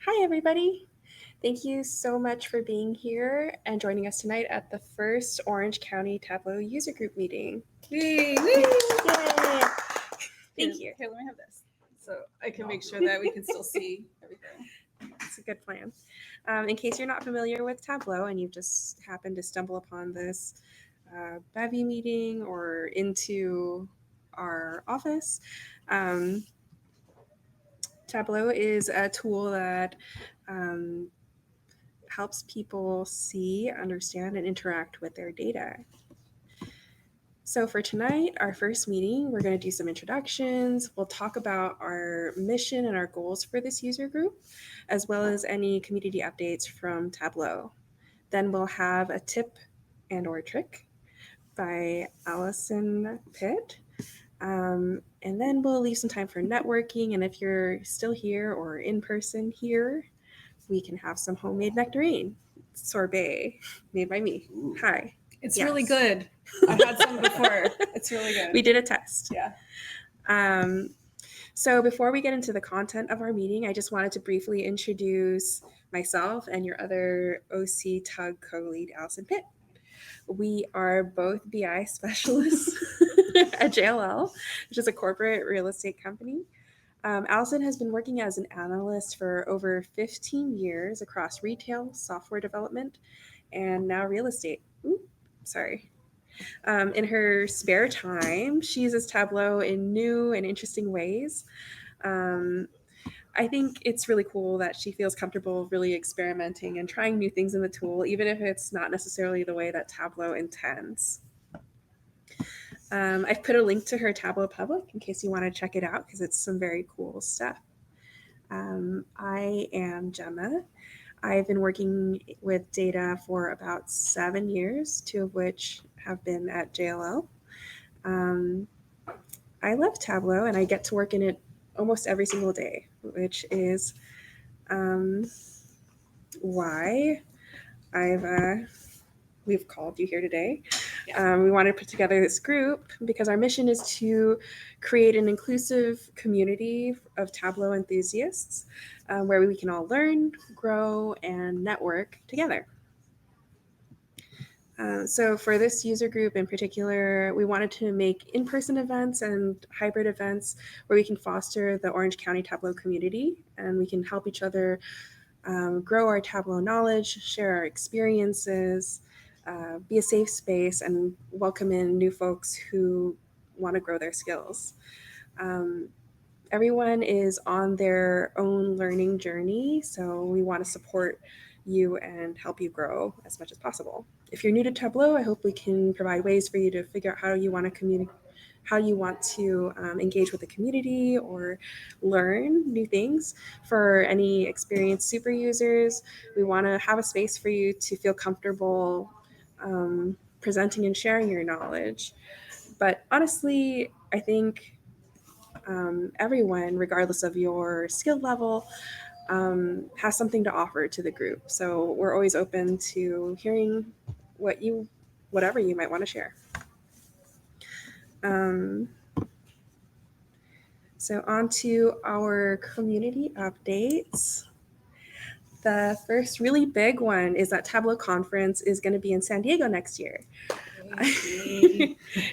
Hi, everybody. Thank you so much for being here and joining us tonight at the first Orange County Tableau user group meeting. Yay! Yay! Here, Thank you. Here, let me have this, so I can make sure that we can still see everything. It's a good plan. In case you're not familiar with Tableau and you've just happened to stumble upon this bevy meeting or into our office, Tableau is a tool that helps people see, understand, and interact with their data. So for tonight, our first meeting, we're going to do some introductions. We'll talk about our mission and our goals for this user group, as well as any community updates from Tableau. Then we'll have a tip and or trick by Alison, Pitt. And then we'll leave some time for networking. And if you're still here or in person here, we can have some homemade nectarine sorbet made by me. Hi. It's Yes. really good. I've had some before. It's really good. We did a test. Yeah. So before we get into the content of our meeting, I just wanted to briefly introduce myself and your other OC Tug co-lead, Alison Pitt. We are both BI specialists at JLL, which is a corporate real estate company. Alison has been working as an analyst for over 15 years across retail, software development, and now real estate. In her spare time, she uses Tableau in new and interesting ways. I think it's really cool that she feels comfortable really experimenting and trying new things in the tool, even if it's not necessarily the way that Tableau intends. I've put a link to her Tableau public in case you want to check it out because it's some very cool stuff. I am Gemma. I've been working with data for about 7 years, 2 of which have been at JLL. I love Tableau and I get to work in it almost every single day, which is why we've called you here today. Yeah. We wanted to put together this group because our mission is to create an inclusive community of Tableau enthusiasts where we can all learn, grow, and network together. So for this user group in particular, we wanted to make in-person events and hybrid events where we can foster the Orange County Tableau community and we can help each other grow our Tableau knowledge, share our experiences, be a safe space, and welcome in new folks who want to grow their skills. Everyone is on their own learning journey, so we want to support you and help you grow as much as possible. If you're new to Tableau, I hope we can provide ways for you to figure out how you want to communicate, how you want to engage with the community or learn new things. For any experienced super users, we want to have a space for you to feel comfortable presenting and sharing your knowledge. But honestly, I think everyone, regardless of your skill level, has something to offer to the group. So we're always open to hearing whatever you might want to share. So on to our community updates. The first really big one is that Tableau Conference is going to be in San Diego next year.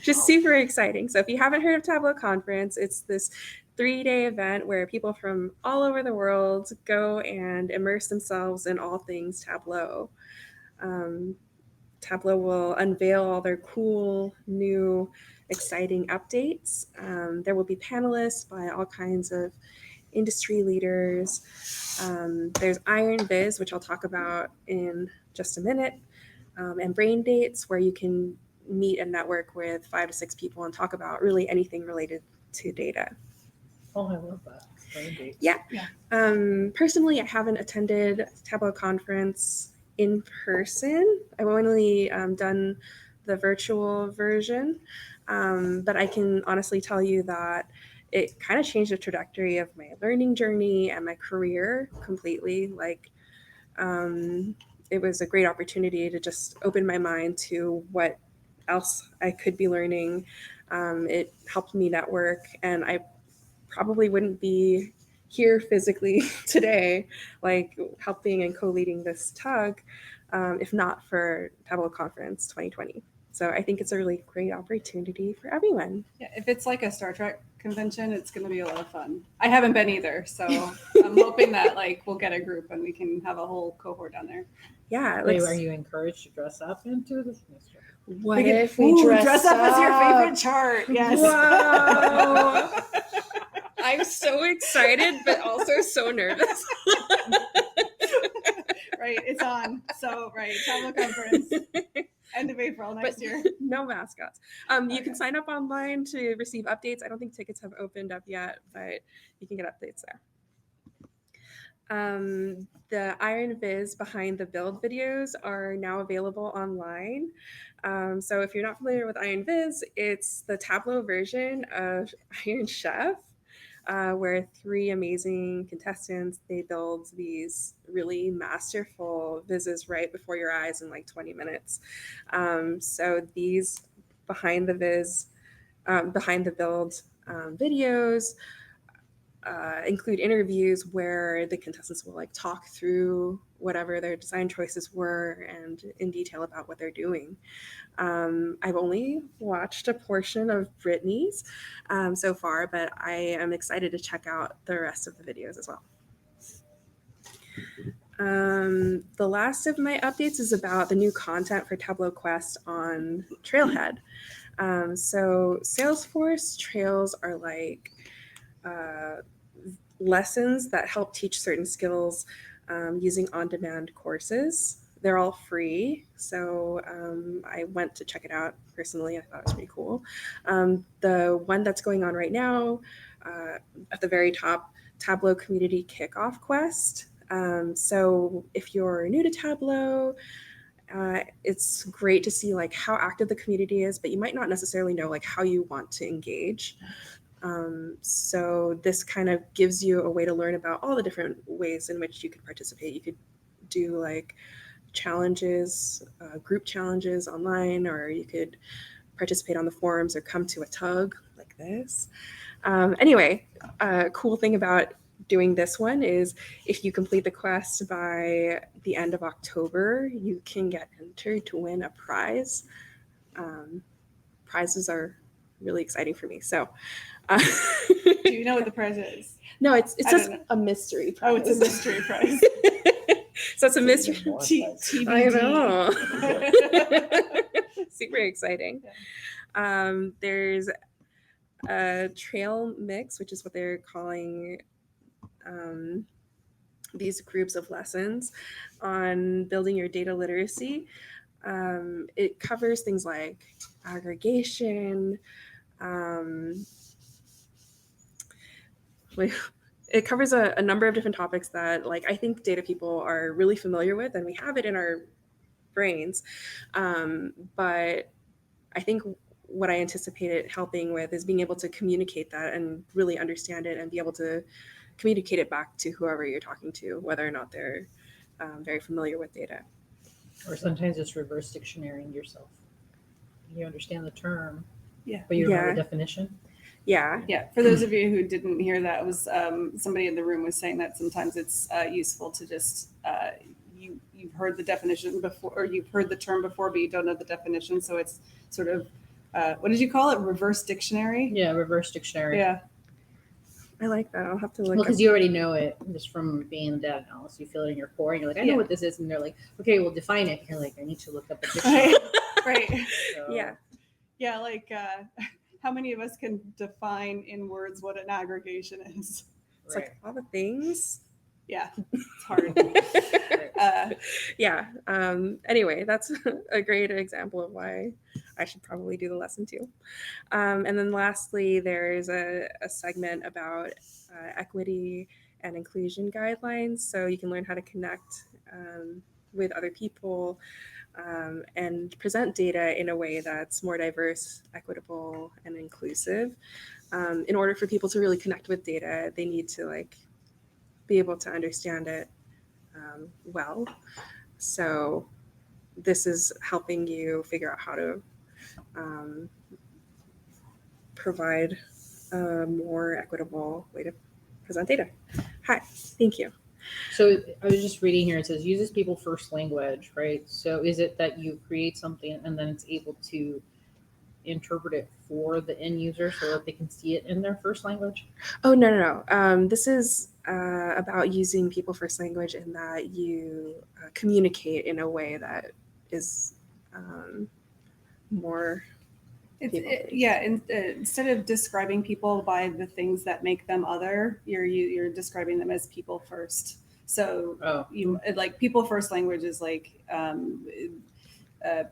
Just super exciting. So if you haven't heard of Tableau Conference, it's this 3-day event where people from all over the world go and immerse themselves in all things Tableau. Tableau will unveil all their cool, new, exciting updates. There will be panelists by all kinds of industry leaders. There's Iron Viz, which I'll talk about in just a minute, and Brain Dates, where you can meet and network with 5 to 6 people and talk about really anything related to data. Oh, I love that. Brain Dates. Yeah. Personally, I haven't attended Tableau Conference in person. I've only done the virtual version, but I can honestly tell you that it kind of changed the trajectory of my learning journey and my career completely. It was a great opportunity to just open my mind to what else I could be learning. It helped me network, and I probably wouldn't be here physically today, like helping and co-leading this tug, if not for Tableau Conference 2020. So I think it's a really great opportunity for everyone. Yeah, if it's like a Star Trek convention, it's going to be a lot of fun. I haven't been either, so I'm hoping that like we'll get a group and we can have a whole cohort down there. Yeah. Wait, are you encouraged to dress up into this? What if we dress up as your favorite chart? Yes. Wow. I'm so excited, but also so nervous. Right, it's on. So, right, Tableau Conference, end of April next year. No mascots. You can sign up online to receive updates. I don't think tickets have opened up yet, but you can get updates there. The Iron Viz behind the build videos are now available online. So if you're not familiar with Iron Viz, it's the Tableau version of Iron Chef, where 3 amazing contestants, they build these really masterful vizzes right before your eyes in like 20 minutes. So these behind the build videos include interviews where the contestants will like talk through whatever their design choices were and in detail about what they're doing. I've only watched a portion of Brittany's so far, but I am excited to check out the rest of the videos as well. The last of my updates is about the new content for Tableau Quest on Trailhead. So Salesforce trails are like lessons that help teach certain skills using on-demand courses. They're all free, so I went to check it out personally. I thought it was pretty cool. The one that's going on right now, at the very top, Tableau Community Kickoff Quest. So if you're new to Tableau, it's great to see like how active the community is, but you might not necessarily know like how you want to engage. So this kind of gives you a way to learn about all the different ways in which you could participate. You could do like challenges, group challenges online, or you could participate on the forums or come to a tug like this. Anyway, a cool thing about doing this one is if you complete the quest by the end of October, you can get entered to win a prize. Prizes are really exciting for me. So, do you know what the prize is? No, it's just a mystery prize. Oh, it's a mystery prize. So it's a mystery. TBD. I know. Super exciting. Yeah. There's a trail mix, which is what they're calling these groups of lessons on building your data literacy. It covers things like aggregation. It covers a number of different topics that like I think data people are really familiar with, and we have it in our brains. But I think what I anticipated helping with is being able to communicate that and really understand it and be able to communicate it back to whoever you're talking to, whether or not they're very familiar with data. Or sometimes it's reverse dictionarying yourself. You understand the term, yeah, but you don't have a definition. Yeah. Yeah. For those of you who didn't hear that, it was somebody in the room was saying that sometimes it's useful to just you've heard the definition before, or you've heard the term before, but you don't know the definition. So it's sort of what did you call it? Reverse dictionary? Yeah, reverse dictionary. Yeah. I like that. I'll have to look. Well, because you already know it just from being in the data analyst. You feel it in your core, and you're like, I know what this is, and they're like, okay, well, define it. And you're like, I need to look up a dictionary. Right. So, Yeah. Yeah, like how many of us can define in words what an aggregation is? It's like all the things. Yeah, it's hard. Yeah. Anyway, that's a great example of why I should probably do the lesson too. And then lastly, there's a segment about equity and inclusion guidelines. So you can learn how to connect with other people and present data in a way that's more diverse, equitable, and inclusive. In order for people to really connect with data, they need to like be able to understand it well. So this is helping you figure out how to provide a more equitable way to present data. Hi, thank you. So I was just reading here. It says uses people first language, right? So is it that you create something and then it's able to interpret it for the end user so that they can see it in their first language? Oh, no. This is about using people first language in that you communicate in a way that is more instead of describing people by the things that make them other, you're describing them as people first. So like people first language is like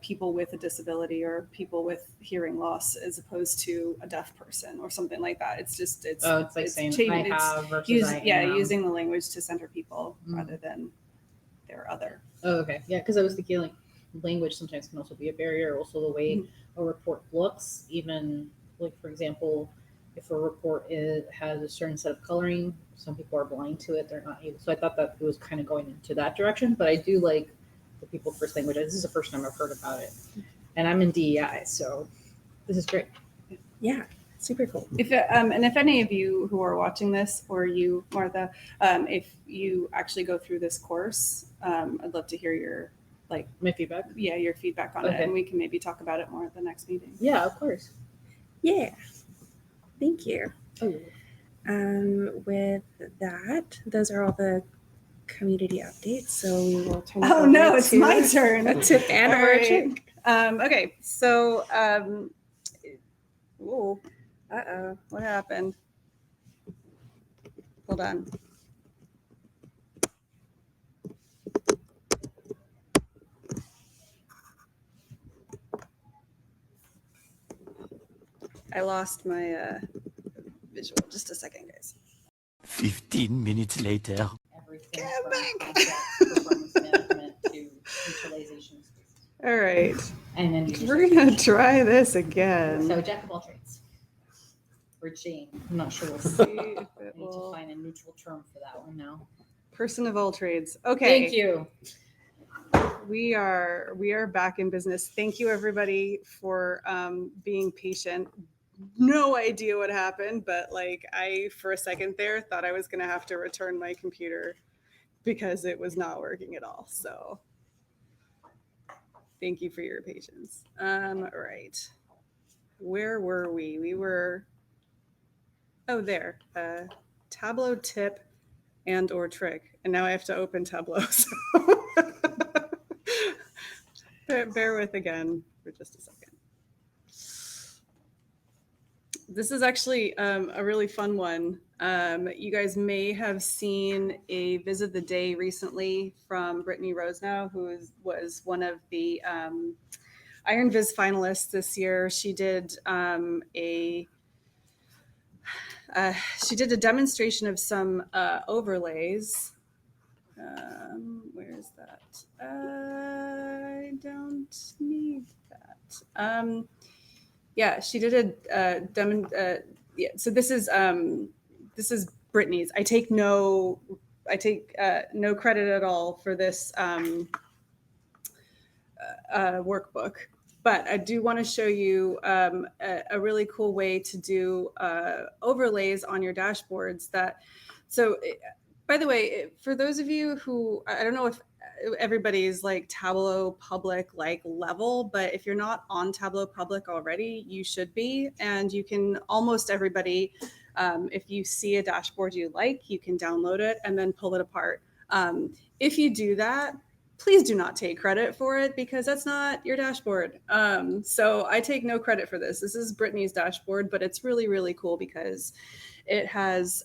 people with a disability or people with hearing loss as opposed to a deaf person or something like that. It's like saying I have versus I am. Using the language to center people rather than their other. Oh, okay. Yeah, because I was thinking like language sometimes can also be a barrier. Also the way a report looks, even like for example, if a report has a certain set of coloring, some people are blind to it. They're not able. So I thought that it was kind of going into that direction. But I do like the people first language. This is the first time I've heard about it, and I'm in DEI, so this is great. Yeah, super cool. If any of you who are watching this, or you, Martha, if you actually go through this course, I'd love to hear your my feedback. Yeah, your feedback on it, and we can maybe talk about it more at the next meeting. Yeah, of course. Yeah, thank you. Oh. With that, those are all the community updates. So we will turn. Oh no, it's my turn. A tip and or a trick. Okay, so what happened? Hold on. I lost my visual. Just a second, guys. 15 minutes later. Everything from performance management to visualization. All right. And then we're going to try this again. So jack of all trades. Or Jane. I'm not sure. We'll see if it will. Need to find a neutral term for that one now. Person of all trades. Okay. Thank you. We are back in business. Thank you everybody for being patient. No idea what happened, but I for a second there thought I was going to have to return my computer because it was not working at all. So thank you for your patience. Right. Where were we? We were there. Tableau tip and or trick. And now I have to open Tableau. So bear with again for just a second. This is actually a really fun one. You guys may have seen a visit the day recently from Brittany Rosenow, who was one of the Iron Viz finalists this year. She did a demonstration of some overlays. Where is that? I don't need that. Yeah, she did a demo. Yeah, so this is Brittany's. I take no credit at all for this workbook, but I do want to show you a really cool way to do overlays on your dashboards. By the way, for those of you who, I don't know if everybody's Tableau public level, but if you're not on Tableau public already, you should be. And you can, almost everybody, if you see a dashboard you like, you can download it and then pull it apart. If you do that, please do not take credit for it because that's not your dashboard. So I take no credit for this. This is Brittany's dashboard, but it's really, really cool because it has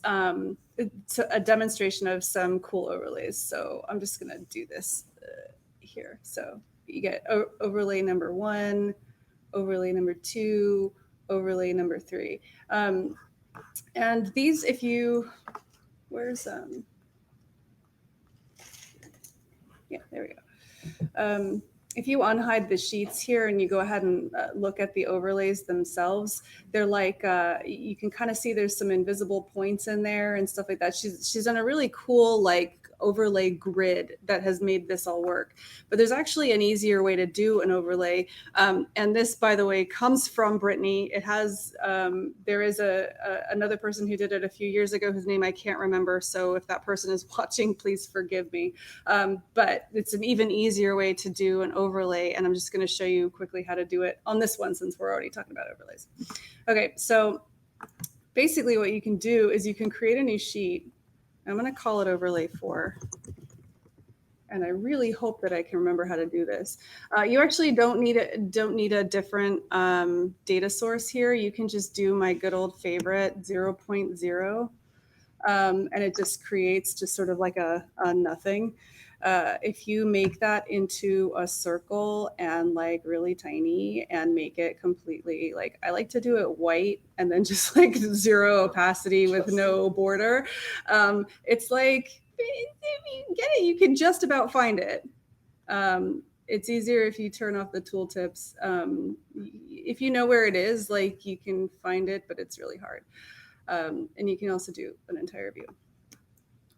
it's a demonstration of some cool overlays. So I'm just going to do this here. So you get overlay number 1, overlay number 2, overlay number 3. And these, if you, where's, yeah, there we go. If you unhide the sheets here and you go ahead and look at the overlays themselves, they're you can kind of see there's some invisible points in there and stuff like that. She's done a really cool overlay grid that has made this all work. But there's actually an easier way to do an overlay. And this, by the way, comes from Brittany. It has, there is another person who did it a few years ago whose name I can't remember. So if that person is watching, please forgive me. But it's an even easier way to do an overlay. And I'm just going to show you quickly how to do it on this one since we're already talking about overlays. Okay, so basically what you can do is you can create a new sheet. I'm going to call it overlay 4. And I really hope that I can remember how to do this. You actually don't need a different data source here. You can just do my good old favorite 0.0. And it just creates just sort of like a nothing. If you make that into a circle and like really tiny and make it completely like, I like to do it white and then just like 0 opacity with no border. It's like, if you get it, you can just about find it. It's easier if you turn off the tooltips. If you know where it is, like you can find it, but it's really hard. And you can also do an entire view.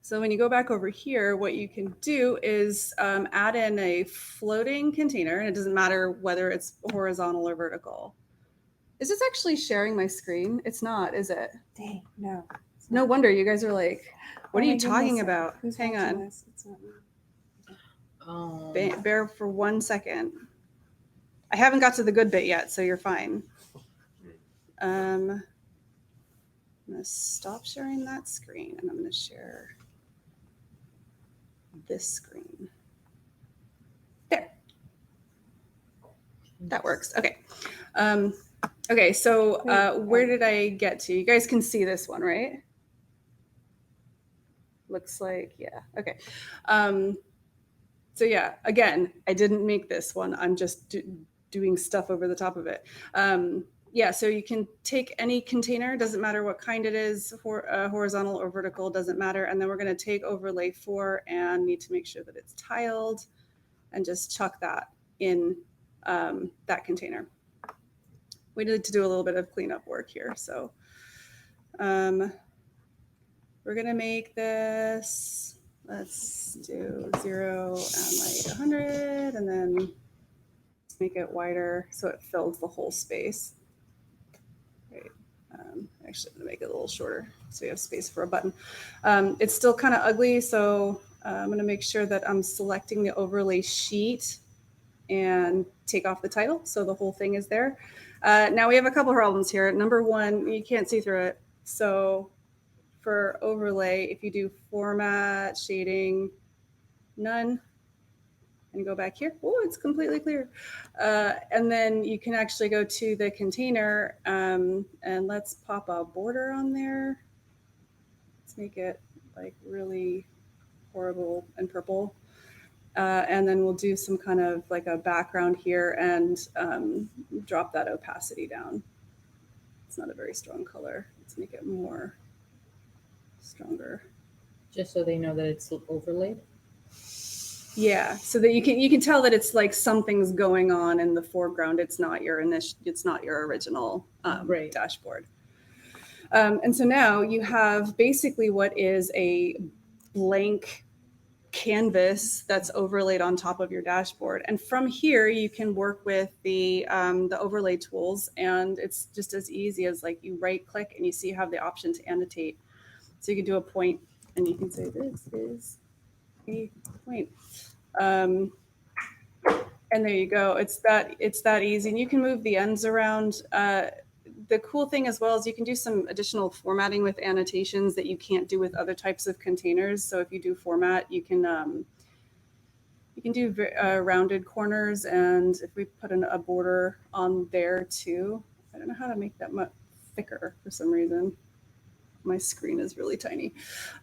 So when you go back over here, what you can do is add in a floating container, and it doesn't matter whether it's horizontal or vertical. Is this actually sharing my screen? It's not, is it? Dang, no. No wonder you guys are like, what Oh are my you talking goodness, about? who's Hang watching on. this? It's not me. Bear for 1 second. I haven't got to the good bit yet, so you're fine. I'm going to stop sharing that screen, and I'm going to share this screen. There. That works. Okay. Okay, so where did I get to? You guys can see this one, right? Looks like, yeah. Okay. So yeah, again, I didn't make this one. I'm just doing stuff over the top of it. Yeah, so you can take any container, doesn't matter what kind it is, horizontal or vertical, doesn't matter. And then we're going to take overlay 4 and need to make sure that it's tiled and just chuck that in that container. We need to do a little bit of cleanup work here. So we're going to make this, let's do 0 and like 100, and then make it wider so it fills the whole space. Right. Actually, I'm going to make it a little shorter so we have space for a button. It's still kind of ugly, so I'm going to make sure that I'm selecting the overlay sheet and take off the title so the whole thing is there. Now we have a couple problems here. Number one, you can't see through it. So for overlay, if you do format, shading, none, and go back here, oh, it's completely clear. And then you can actually go to the container and let's pop a border on there. Let's make it like really horrible and purple. And then we'll do some kind of like a background here and drop that opacity down. It's not a very strong color. Let's make it more stronger. Just so they know that it's overlaid. Yeah, so that you can tell that it's like something's going on in the foreground. It's not your original Right. dashboard. And so now you have basically what is a blank canvas that's overlaid on top of your dashboard. And from here, you can work with the overlay tools, and it's just as easy as like you right click and you see you have the option to annotate. So you can do a point and you can say this is a point. And there you go. It's that easy, and you can move the ends around. The cool thing as well is you can do some additional formatting with annotations that you can't do with other types of containers. So if you do format, you can do rounded corners, and if we put a border on there too. I don't know how to make that much thicker for some reason. My screen is really tiny.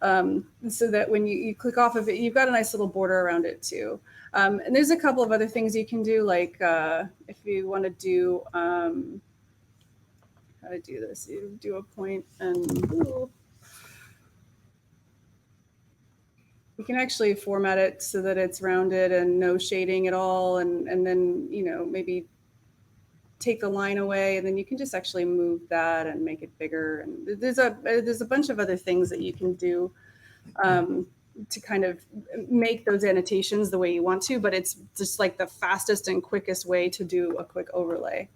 So that when you click off of it, you've got a nice little border around it too. And there's a couple of other things you can do, like if you want to do, how to do this, you do a point and ooh, you can actually format it so that it's rounded and no shading at all. And then, maybe take the line away, and then you can just actually move that and make it bigger. And there's a bunch of other things that you can do. to kind of make those annotations the way you want to, but it's just like the fastest and quickest way to do a quick overlay.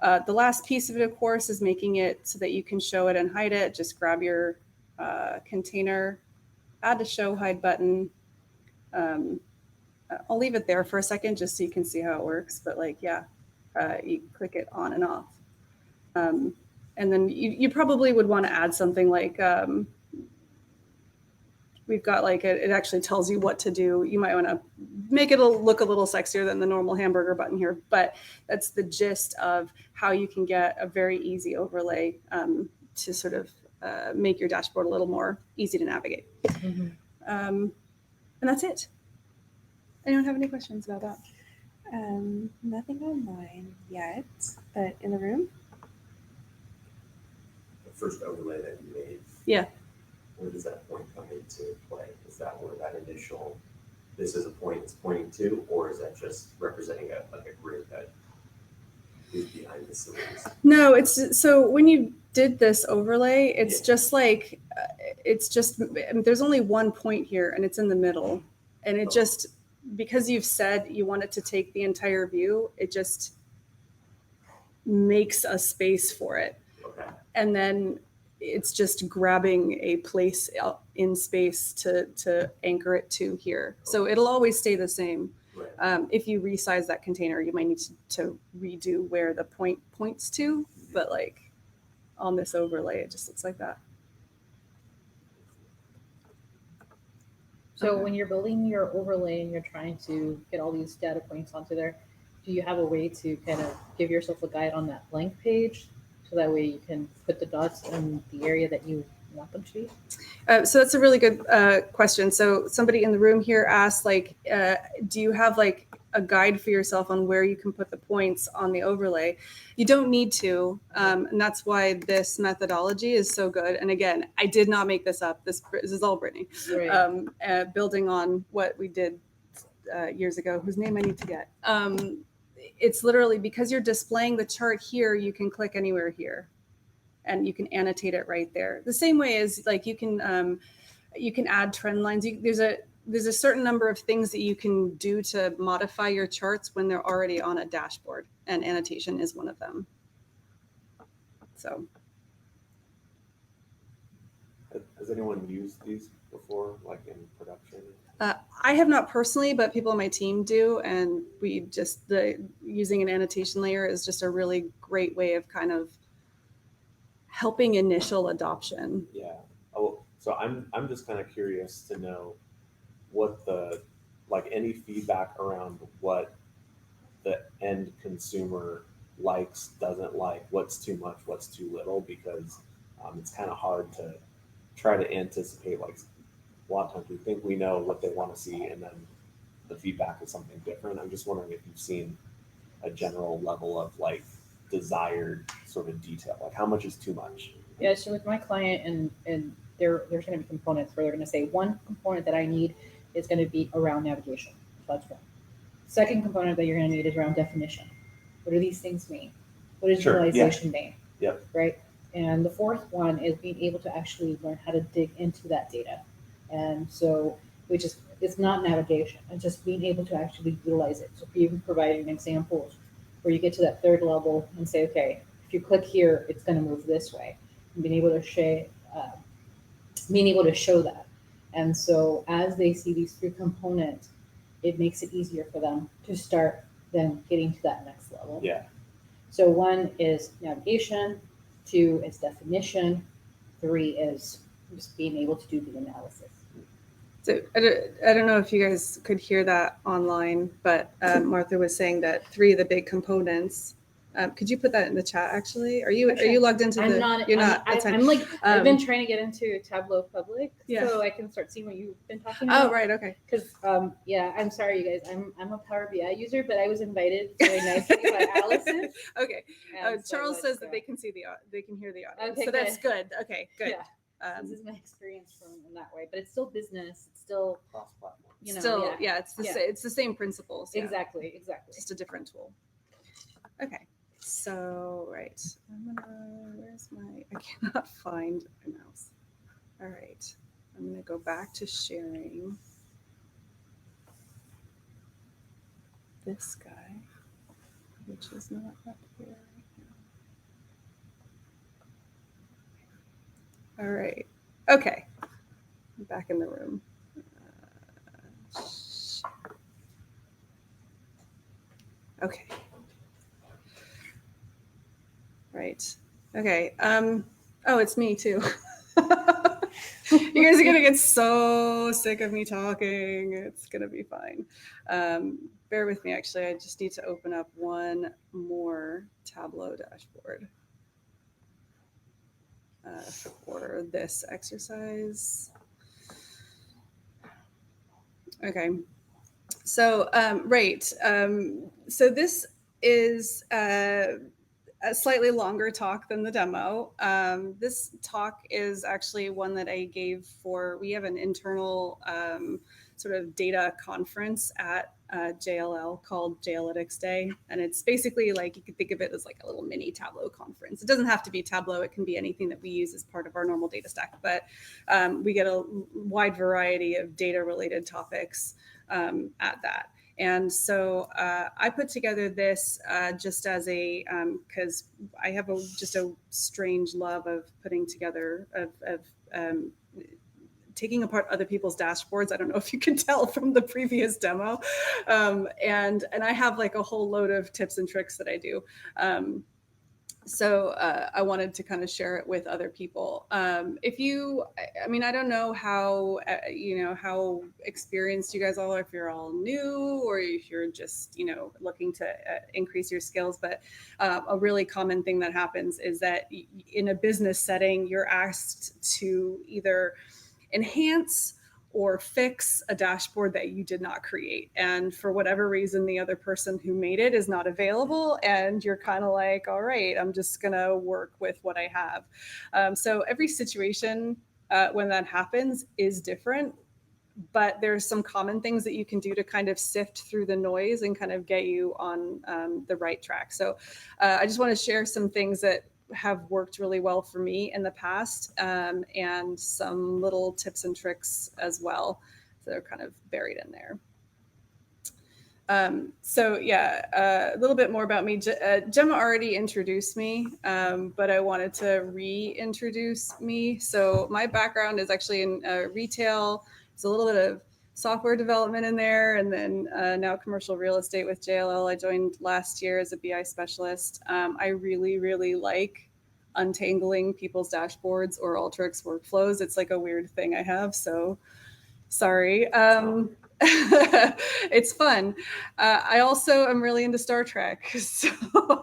The last piece of it, of course, is making it so that you can show it and hide it. Just grab your container, add a show hide button. I'll leave it there for a second just so you can see how it works. But like, yeah, you click it on and off. And then you probably would want to add something like, we've got like, it actually tells you what to do. You might want to make it look a little sexier than the normal hamburger button here, but that's the gist of how you can get a very easy overlay to sort of make your dashboard a little more easy to navigate. And that's it. Anyone have any questions about that? Nothing online yet, but in the room? The first overlay that you made. Yeah. Where does that point come into play? Is that where that initial, this is a point it's pointing to, or is that just representing a grid that is behind the scenes? No, it's so when you did this overlay, it's just like, there's only one point here and it's in the middle. And it just, because you've said you want it to take the entire view, it just makes a space for it. Okay. And then it's just grabbing a place in space to anchor it to here. So it'll always stay the same. Right. If you resize that container, you might need to redo where the point points to, but like on this overlay, it just looks like that. So when you're building your overlay and you're trying to get all these data points onto there, do you have a way to kind of give yourself a guide on that blank page? So that way you can put the dots in the area that you want them to be? So that's a really good question. So somebody in the room here asked, like, do you have like a guide for yourself on where you can put the points on the overlay? You don't need to. And that's why this methodology is so good. And again, I did not make this up. This is all Brittany. Right. Building on what we did years ago, whose name I need to get. It's literally because you're displaying the chart here, you can click anywhere here and you can annotate it right there. The same way as like you can add trend lines. There's a certain number of things that you can do to modify your charts when they're already on a dashboard, and annotation is one of them. So. Has anyone used these before, like in production? I have not personally, but people on my team do, and we just using an annotation layer is just a really great way of kind of helping initial adoption. Yeah. Oh, so I'm just kind of curious to know what any feedback around what the end consumer likes, doesn't like, what's too much, what's too little, because it's kind of hard to try to anticipate. Like a lot of times we think we know what they want to see, and then the feedback is something different. I'm just wondering if you've seen a general level of like desired sort of detail, like how much is too much? Yeah, so with my client and there's going to be components where they're going to say one component that I need is going to be around navigation. So that's one. Second component that you're going to need is around definition. What do these things mean? What does visualization mean? Yep. Right. And the fourth one is being able to actually learn how to dig into that data. And so it's not navigation, it's just being able to actually utilize it. So for you providing examples where you get to that third level and say, okay, if you click here, it's going to move this way. And being able to show that. And so as they see these three components, it makes it easier for them to start then getting to that next level. Yeah. So one is navigation, two is definition, three is just being able to do the analysis. So I don't know if you guys could hear that online, but Martha was saying that three of the big components. Could you put that in the chat? Actually, are you logged into I'm the? not. You're not. I'm like I've been trying to get into Tableau Public, so I can start seeing what you've been talking about. Oh, right. Okay. Because I'm sorry, you guys. I'm a Power BI user, but I was invited very nicely by Alison. Okay. So Charles says that they can hear the audio, Okay, so that's good. Okay, good. Yeah. This is my experience from in that way, but it's still business. It's still Cross-platform. It's the same principles. Yeah. Exactly. Just a different tool. Okay. So, right. I cannot find a mouse. All right. I'm going to go back to sharing this guy, which is not up here right now. All right. Okay. I'm back in the room. Okay. Right. Okay. Oh, it's me too. You guys are gonna get so sick of me talking. It's gonna be fine. Bear with me. Actually, I just need to open up one more Tableau dashboard for this exercise. Okay. So right. So this is a slightly longer talk than the demo. This talk is actually one that I gave for, we have an internal sort of data conference at JLL called JLlytics Day. And it's basically like, you could think of it as like a little mini Tableau conference. It doesn't have to be Tableau. It can be anything that we use as part of our normal data stack, but we get a wide variety of data related topics at that. And so I put together this just as a, because I have just a strange love of putting together, of taking apart other people's dashboards. I don't know if you can tell from the previous demo. And I have like a whole load of tips and tricks that I do. So I wanted to kind of share it with other people. If you, I mean, I don't know how, how experienced you guys all are, if you're all new or if you're just, looking to increase your skills. But a really common thing that happens is that in a business setting, you're asked to either enhance or fix a dashboard that you did not create. And for whatever reason, the other person who made it is not available. And you're kind of like, all right, I'm just going to work with what I have. So every situation when that happens is different. But there's some common things that you can do to kind of sift through the noise and kind of get you on the right track. So I just want to share some things that have worked really well for me in the past, and some little tips and tricks as well that are kind of buried in there. So yeah, a little bit more about me. Gemma already introduced me, but I wanted to reintroduce me. So my background is actually in retail. It's a little bit of software development in there, and then now commercial real estate with JLL. I joined last year as a BI specialist. I really, really like untangling people's dashboards or Alteryx workflows. It's like a weird thing I have, so sorry. It's fun. I also am really into Star Trek, so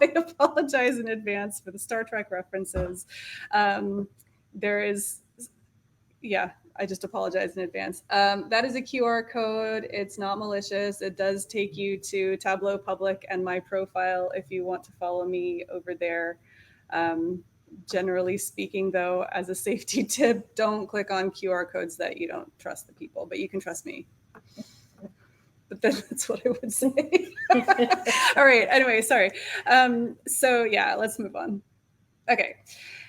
I apologize in advance for the Star Trek references. There is, yeah, I just apologize in advance. That is a QR code. It's not malicious. It does take you to Tableau Public and my profile if you want to follow me over there. Generally speaking, though, as a safety tip, don't click on QR codes that you don't trust the people, but you can trust me. But then that's what I would say. All right. Anyway, sorry. So yeah, let's move on. Okay.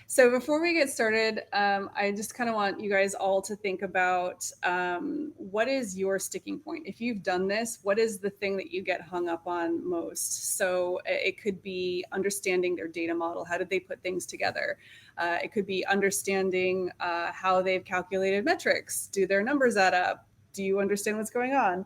So before we get started, I just kind of want you guys all to think about what is your sticking point? If you've done this, what is the thing that you get hung up on most? So it could be understanding their data model. How did they put things together? It could be understanding how they've calculated metrics. Do their numbers add up? Do you understand what's going on?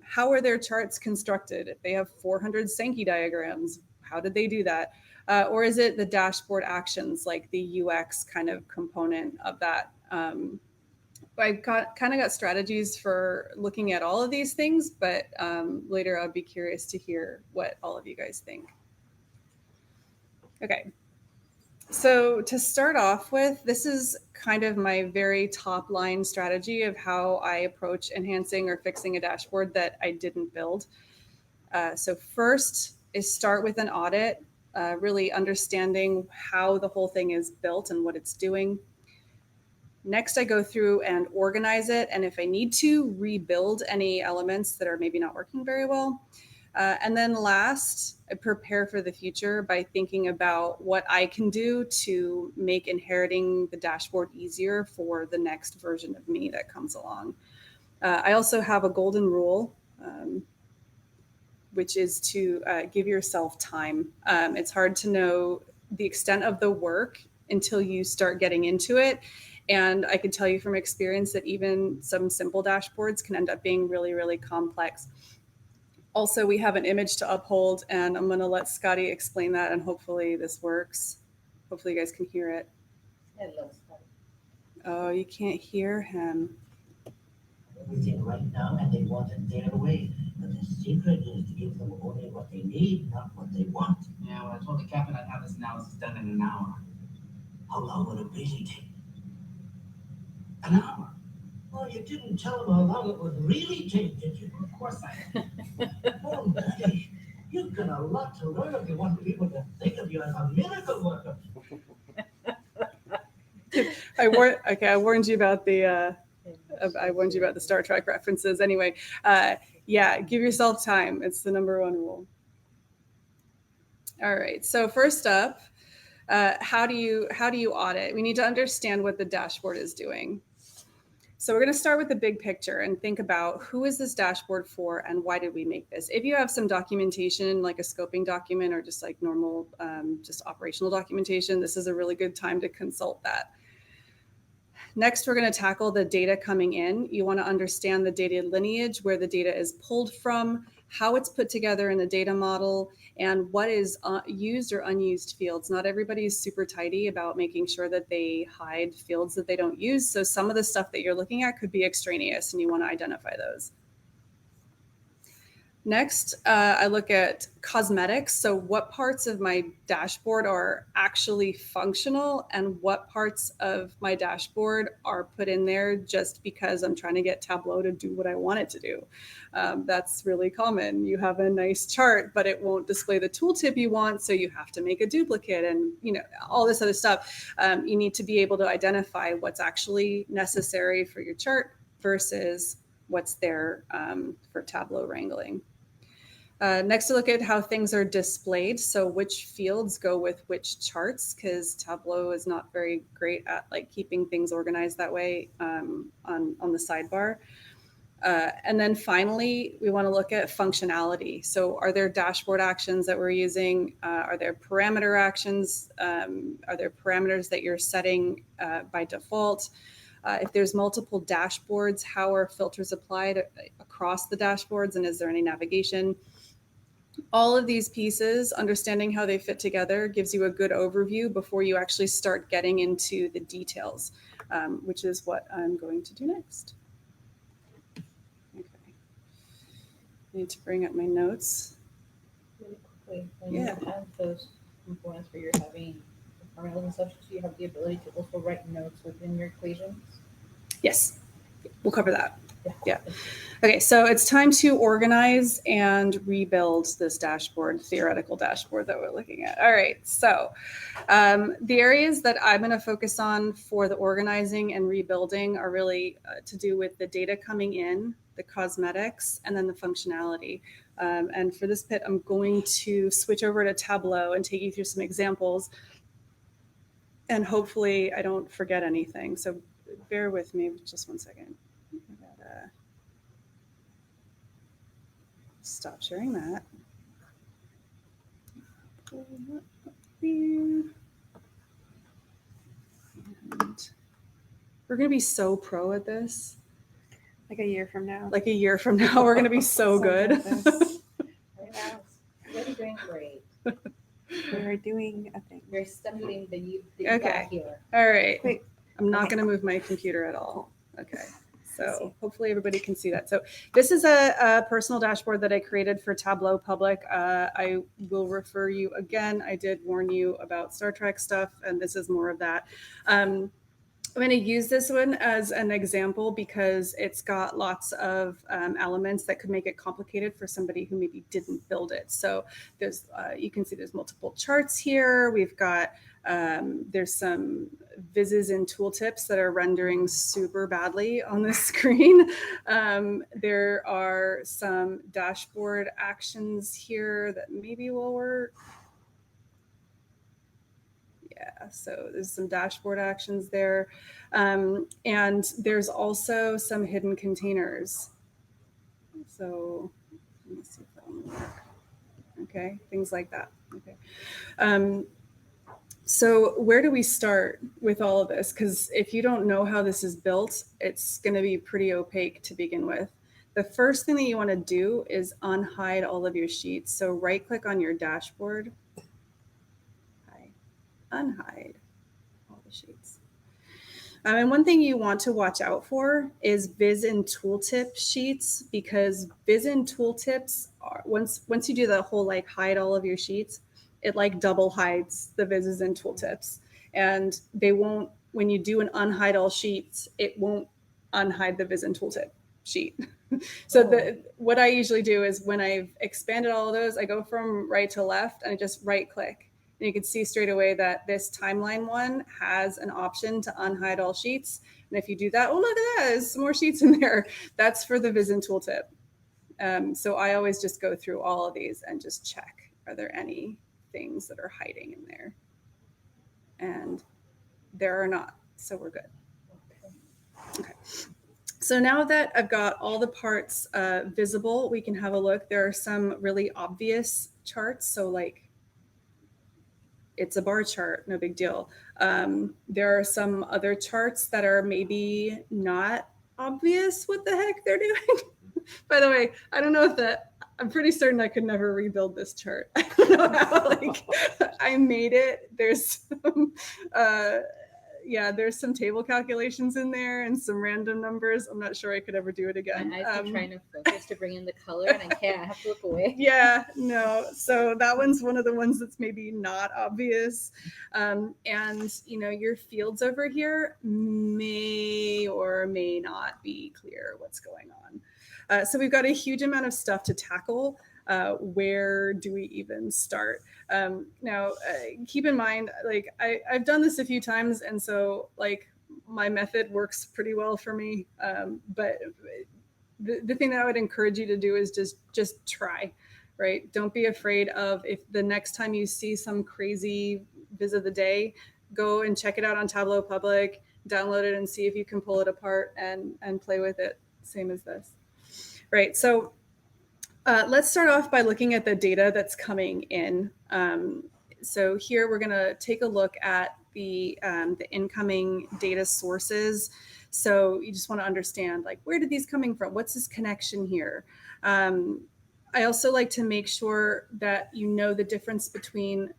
How are their charts constructed? If they have 400 Sankey diagrams, how did they do that? Or is it the dashboard actions, like the UX kind of component of that? I've kind of got strategies for looking at all of these things, but later I'd be curious to hear what all of you guys think. Okay. So to start off with, this is kind of my very top line strategy of how I approach enhancing or fixing a dashboard that I didn't build. So first is start with an audit, really understanding how the whole thing is built and what it's doing. Next, I go through and organize it. And if I need to, rebuild any elements that are maybe not working very well. And then last, I prepare for the future by thinking about what I can do to make inheriting the dashboard easier for the next version of me that comes along. I also have a golden rule, which is to give yourself time. It's hard to know the extent of the work until you start getting into it. And I can tell you from experience that even some simple dashboards can end up being really, really complex. Also, we have an image to uphold, and I'm going to let Scotty explain that, and hopefully this works. Hopefully you guys can hear it. Oh, you can't hear him. Everything right now, and they want it their way. But the secret is to give them only what they need, not what they want. Yeah, well, I told the captain I'd have this analysis done in an hour. How long would it really take? An hour? Well, you didn't tell them how long it would really take, did you? Of course I Oh, Daddy, you've got a lot to learn if you want people to think of you as a miracle worker. I warned you about the I warned you about the Star Trek references. Anyway, yeah, give yourself time. It's the number one rule. All right. So first up, how do you audit? We need to understand what the dashboard is doing. So we're going to start with the big picture and think about who is this dashboard for and why did we make this? If you have some documentation, like a scoping document or just like normal, just operational documentation, this is a really good time to consult that. Next, we're going to tackle the data coming in. You want to understand the data lineage, where the data is pulled from, how it's put together in the data model, and what is used or unused fields. Not everybody is super tidy about making sure that they hide fields that they don't use. So some of the stuff that you're looking at could be extraneous, and you want to identify those. Next, I look at cosmetics. So what parts of my dashboard are actually functional and what parts of my dashboard are put in there just because I'm trying to get Tableau to do what I want it to do. That's really common. You have a nice chart, but it won't display the tooltip you want, so you have to make a duplicate and all this other stuff. You need to be able to identify what's actually necessary for your chart versus what's there for Tableau wrangling. Next, to look at how things are displayed. So which fields go with which charts, because Tableau is not very great at like keeping things organized that way on the sidebar. And then finally, we want to look at functionality. So are there dashboard actions that we're using? Are there parameter actions? Are there parameters that you're setting by default? If there's multiple dashboards, how are filters applied across the dashboards, and is there any navigation? All of these pieces, understanding how they fit together, gives you a good overview before you actually start getting into the details, which is what I'm going to do next. Okay. I need to bring up my notes. Really quickly, when Yeah. you have those components where you're having formulas and such, do you have the ability to also write notes within your equations? Yes, we'll cover that. Yeah. Okay, so it's time to organize and rebuild this dashboard, theoretical dashboard that we're looking at. All right, so the areas that I'm going to focus on for the organizing and rebuilding are really to do with the data coming in, the cosmetics, and then the functionality. And for this bit, I'm going to switch over to Tableau and take you through some examples. And hopefully I don't forget anything. So bear with me just one second. Stop sharing that. And we're going to be so pro at this. Like a year from now. Like a year from now, we're going to be so good. You're doing great. We're doing a thing. You're studying the you Okay. got here. All right. Wait. I'm not Okay. going to move my computer at all. Okay. So hopefully everybody can see that. So this is a personal dashboard that I created for Tableau Public. I will refer you again. I did warn you about Star Trek stuff, and this is more of that. I'm going to use this one as an example because it's got lots of elements that could make it complicated for somebody who maybe didn't build it. So there's, you can see there's multiple charts here. We've got There's some vizzes and tooltips that are rendering super badly on the screen. There are some dashboard actions here that maybe will work. Yeah, so there's some dashboard actions there. And there's also some hidden containers. So let me see if that will work. Okay, things like that. Okay. So where do we start with all of this? Because if you don't know how this is built, it's going to be pretty opaque to begin with. The first thing that you want to do is unhide all of your sheets. So right click on your dashboard, unhide all the sheets. And one thing you want to watch out for is Viz and Tooltip sheets, because Viz and Tooltips are, once you do the whole like hide all of your sheets, it like double hides the Viz's and Tooltips, and they won't, when you do an unhide all sheets, it won't unhide the Viz and Tooltip sheet. So what I usually do is when I've expanded all of those, I go from right to left and I just right click. And you can see straight away that this timeline one has an option to unhide all sheets. And if you do that, oh, look at that, there's some more sheets in there. That's for the Viz and Tooltip. So I always just go through all of these and just check, are there any things that are hiding in there? And there are not, so we're good. Okay. So now that I've got all the parts visible, we can have a look. There are some really obvious charts. So like, it's a bar chart, no big deal. There are some other charts that are maybe not obvious what the heck they're doing. By the way, I don't know if that, I'm pretty certain I could never rebuild this chart. I don't know how, like, I made it. There's some, there's some table calculations in there and some random numbers. I'm not sure I could ever do it again. My eyes are trying to focus to bring in the color, and I can't. I have to look away. Yeah, no. So that one's one of the ones that's maybe not obvious. And, you know, your fields over here may or may not be clear what's going on. So we've got a huge amount of stuff to tackle. Where do we even start? Now, keep in mind, like I've done this a few times, and so like my method works pretty well for me. But the thing that I would encourage you to do is just try, right? Don't be afraid of, if the next time you see some crazy viz of the day, go and check it out on Tableau Public, download it and see if you can pull it apart and play with it. Same as this. Right, so let's start off by looking at the data that's coming in. So here we're gonna take a look at the incoming data sources. So you just wanna understand, like, where did these coming from? What's this connection here? I also like to make sure that you know the difference between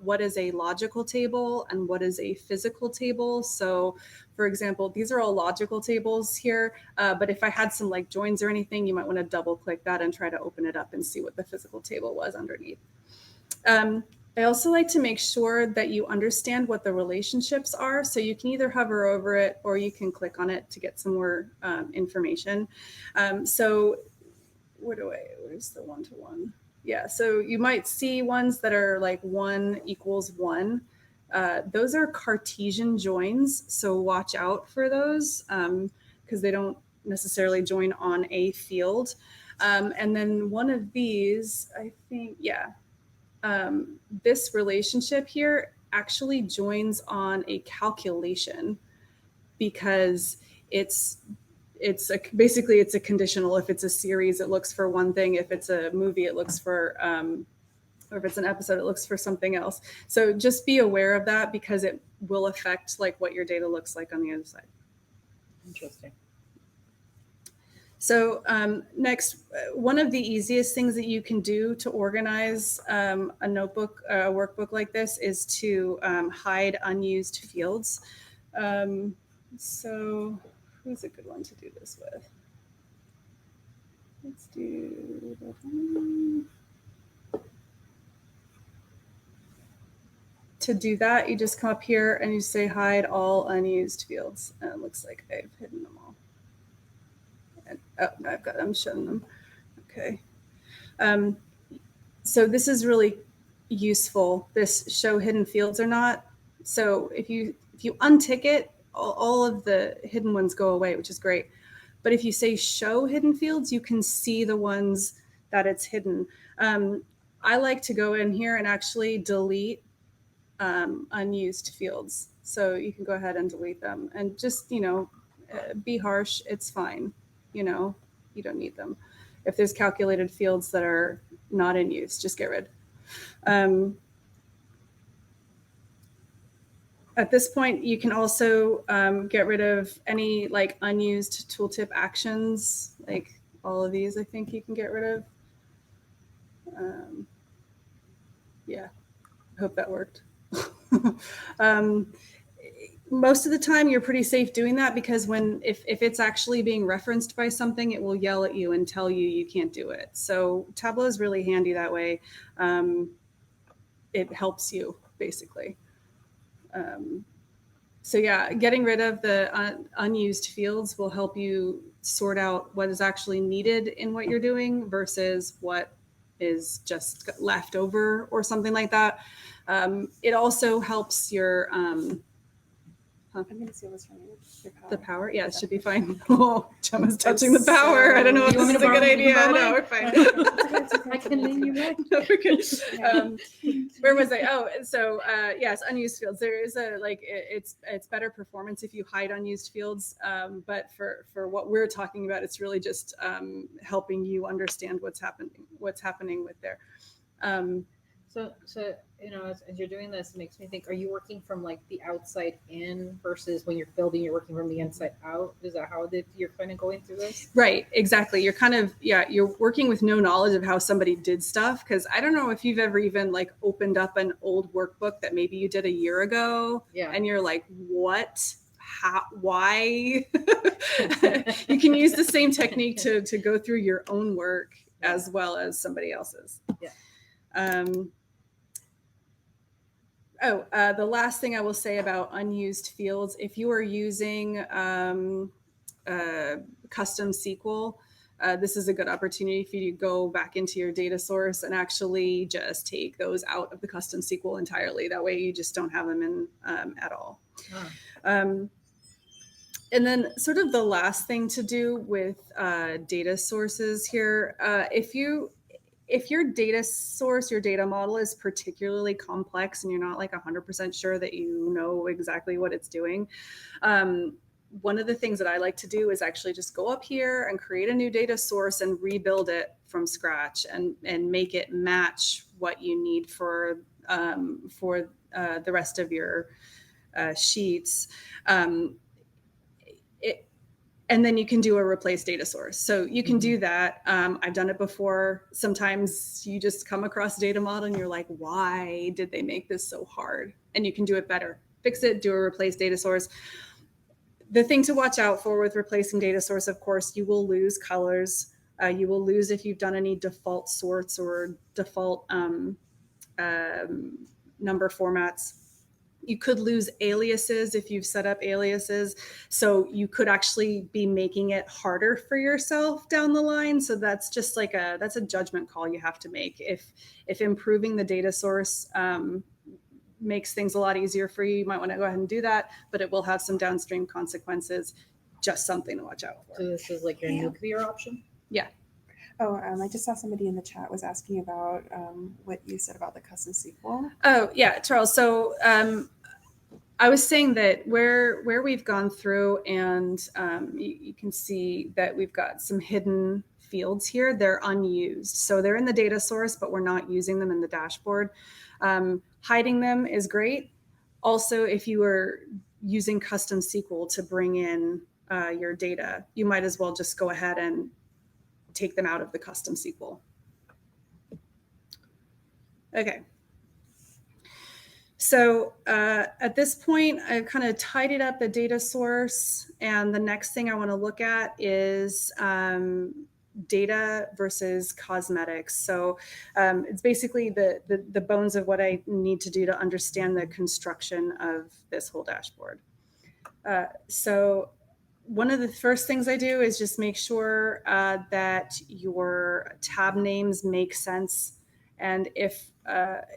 what is a logical table and what is a physical table. So for example, these are all logical tables here, but if I had some like joins or anything, you might want to double click that and try to open it up and see what the physical table was underneath. I also like to make sure that you understand what the relationships are. So you can either hover over it or you can click on it to get some more information. So where's the one-to-one? Yeah, so you might see ones that are like 1 equals 1. Those are Cartesian joins, so watch out for those because they don't necessarily join on a field. And then one of these, I think, this relationship here actually joins on a calculation because basically it's a conditional. If it's a series, it looks for one thing. If it's a movie, it looks for, or if it's an episode, it looks for something else. So just be aware of that because it will affect like what your data looks like on the other side. Interesting. So next, one of the easiest things that you can do to organize a notebook, a workbook like this is to hide unused fields. So who's a good one to do this with? Let's do that one. To do that, you just come up here and you say hide all unused fields. And it looks like I've hidden them all. And, oh, no, I'm showing them. Okay. So this is really useful, this show hidden fields or not. So if you untick it, all of the hidden ones go away, which is great. But if you say show hidden fields, you can see the ones that it's hidden. I like to go in here and actually delete unused fields. So you can go ahead and delete them and just, be harsh. It's fine. You don't need them. If there's calculated fields that are not in use, just get rid. At this point, you can also get rid of any like unused tooltip actions, like all of these, I think you can get rid of. Yeah, I hope that worked. Most of the time you're pretty safe doing that because if it's actually being referenced by something, it will yell at you and tell you can't do it. So Tableau is really handy that way. It helps you basically. So yeah, getting rid of the unused fields will help you sort out what is actually needed in what you're doing versus what is just left over or something like that. It also helps your I'm going to see what's wrong with your power. the power. Yeah, it should be fine. Oh, Gemma's touching the power. I don't know if You this want is me a to good borrow- idea. you No, borrow we're fine. I can lean you back. No, we're good. Where was I? Oh, so yes, unused fields. There is it's better performance if you hide unused fields. But for what we're talking about, it's really just helping you understand what's happening with there. So as you're doing this, it makes me think: are you working from like the outside in versus when you're building, you're working from the inside out? Is that how you're kind of going through this? Right, exactly. You're kind of you're working with no knowledge of how somebody did stuff because I don't know if you've ever even like opened up an old workbook that maybe you did a year ago, and you're like, what? How? Why? You can use the same technique to go through your own work as well as somebody else's. Yeah. The last thing I will say about unused fields, if you are using custom SQL, this is a good opportunity for you to go back into your data source and actually just take those out of the custom SQL entirely. That way you just don't have them in at all. And then sort of the last thing to do with data sources here, if your data source, your data model is particularly complex and you're not like 100% sure that you know exactly what it's doing, one of the things that I like to do is actually just go up here and create a new data source and rebuild it from scratch and make it match what you need for the rest of your sheets. And then you can do a replace data source. So you can do that. I've done it before. Sometimes you just come across a data model and you're like, why did they make this so hard? And you can do it better. Fix it, do a replace data source. The thing to watch out for with replacing data source, of course, you will lose colors. You will lose if you've done any default sorts or default number formats. You could lose aliases if you've set up aliases. So you could actually be making it harder for yourself down the line. So that's just like that's a judgment call you have to make. If improving the data source makes things a lot easier for you, you might want to go ahead and do that, but it will have some downstream consequences. Just something to watch out for. So this is like your nuclear option? Yeah. Oh, I just saw somebody in the chat was asking about what you said about the custom SQL. Oh, yeah, Charles. So I was saying that where we've gone through and you can see that we've got some hidden fields here. They're unused. So they're in the data source, but we're not using them in the dashboard. Hiding them is great. Also, if you are using custom SQL to bring in your data, you might as well just go ahead and take them out of the custom SQL. Okay. So at this point, I've kind of tidied up the data source. And the next thing I want to look at is data versus cosmetics. So it's basically the bones of what I need to do to understand the construction of this whole dashboard. So one of the first things I do is just make sure that your tab names make sense And if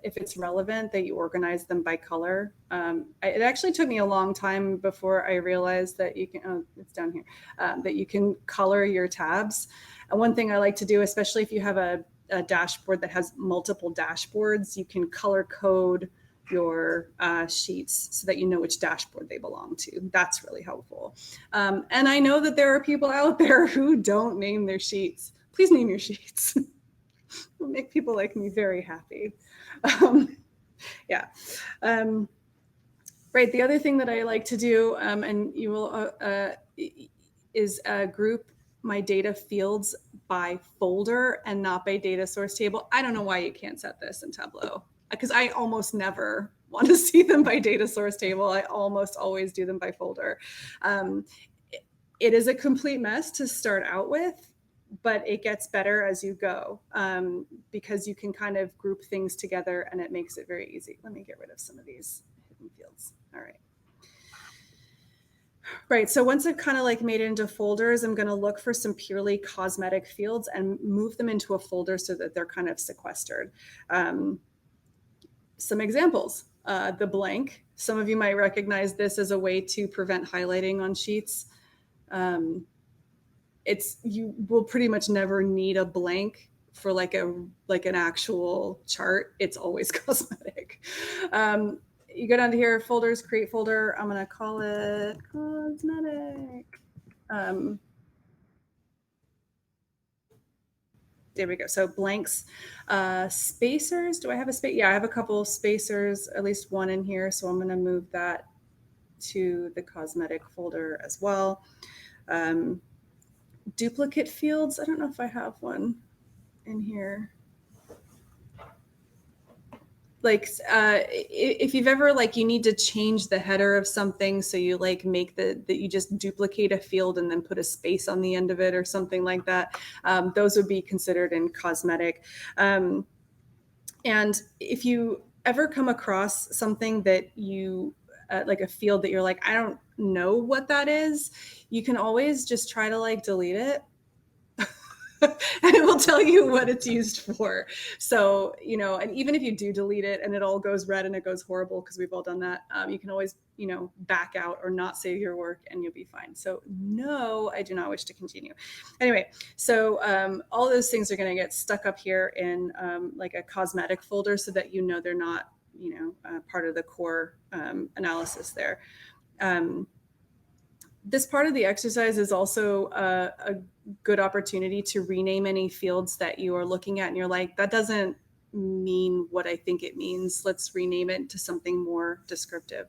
it's relevant, that you organize them by color. It actually took me a long time before I realized that you can, oh, it's down here, that you can color your tabs. And one thing I like to do, especially if you have a dashboard that has multiple dashboards, you can color code your sheets so that you know which dashboard they belong to. That's really helpful. And I know that there are people out there who don't name their sheets. Please name your sheets. It'll make people like me very happy. Yeah. Right. The other thing that I like to do, and you will, is group my data fields by folder and not by data source table. I don't know why you can't set this in Tableau, because I almost never want to see them by data source table. I almost always do them by folder. It is a complete mess to start out with, but it gets better as you go, because you can kind of group things together and it makes it very easy. Let me get rid of some of these hidden fields. All right. Right, so once I've kind of like made it into folders, I'm going to look for some purely cosmetic fields and move them into a folder so that they're kind of sequestered. Some examples, the blank. Some of you might recognize this as a way to prevent highlighting on sheets. You will pretty much never need a blank for like an actual chart. It's always cosmetic. You go down to here, folders, create folder. I'm gonna call it cosmetic. There we go. So blanks, spacers. Do I have a space? Yeah, I have a couple spacers, at least one in here. So I'm gonna move that to the cosmetic folder as well. Duplicate fields. I don't know if I have one in here. Like if you've ever you need to change the header of something, so you make that you just duplicate a field and then put a space on the end of it or something like that. Those would be considered in cosmetic. And if you ever come across something that you like a field that you're like, I don't know what that is, you can always just try to delete it. And it will tell you what it's used for. So, and even if you do delete it and it all goes red and it goes horrible, because we've all done that, you can always, back out or not save your work and you'll be fine. So no, I do not wish to continue. Anyway, so all those things are going to get stuck up here in a cosmetic folder so that they're not, part of the core analysis there. This part of the exercise is also a good opportunity to rename any fields that you are looking at and you're like, that doesn't mean what I think it means. Let's rename it to something more descriptive.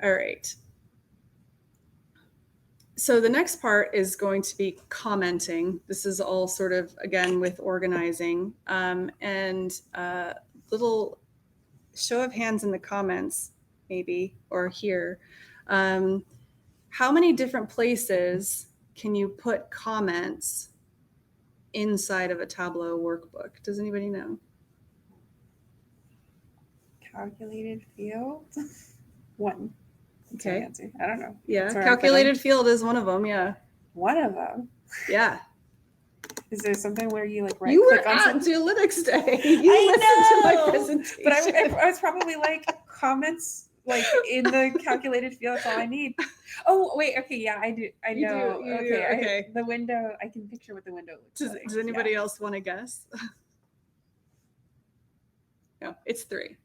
All right. So the next part is going to be commenting. This is all sort of, again, with organizing. And little show of hands in the comments, maybe, or here. How many different places can you put comments inside of a Tableau workbook? Does anybody know? Calculated field? One. Okay. I don't know. Yeah, calculated field is one of them. Yeah. One of them. Yeah. Is there something where you right you click were on at something? Analytics Day. You listened to my presentation. But I was probably comments in the calculated field. That's all I need. Oh wait, okay, yeah, I do. I know. Okay. The window. I can picture what the window looks like. Does anybody else want to guess? No, it's 3.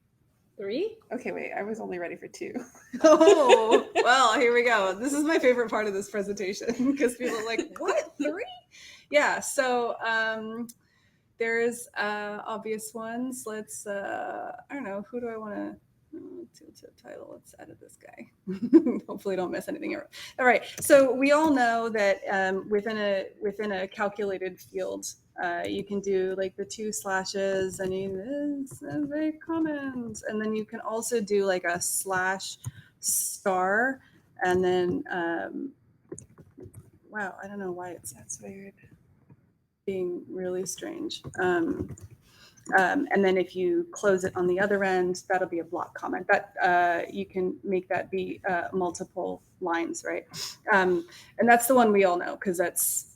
3? Okay, wait. I was only ready for 2. Oh, well, here we go. This is my favorite part of this presentation because people are like, what, 3? Yeah, so there's obvious ones. Let's, I don't know, who do I want to title? Let's edit this guy. Hopefully don't miss anything. All right, so we all know that within a calculated field, you can do the 2 slashes and make comments, and then you can also do a /* and then wow, I don't know why that's weird, being really strange. And then if you close it on the other end, that'll be a block comment. That you can make that be multiple lines, right? And that's the one we all know because that's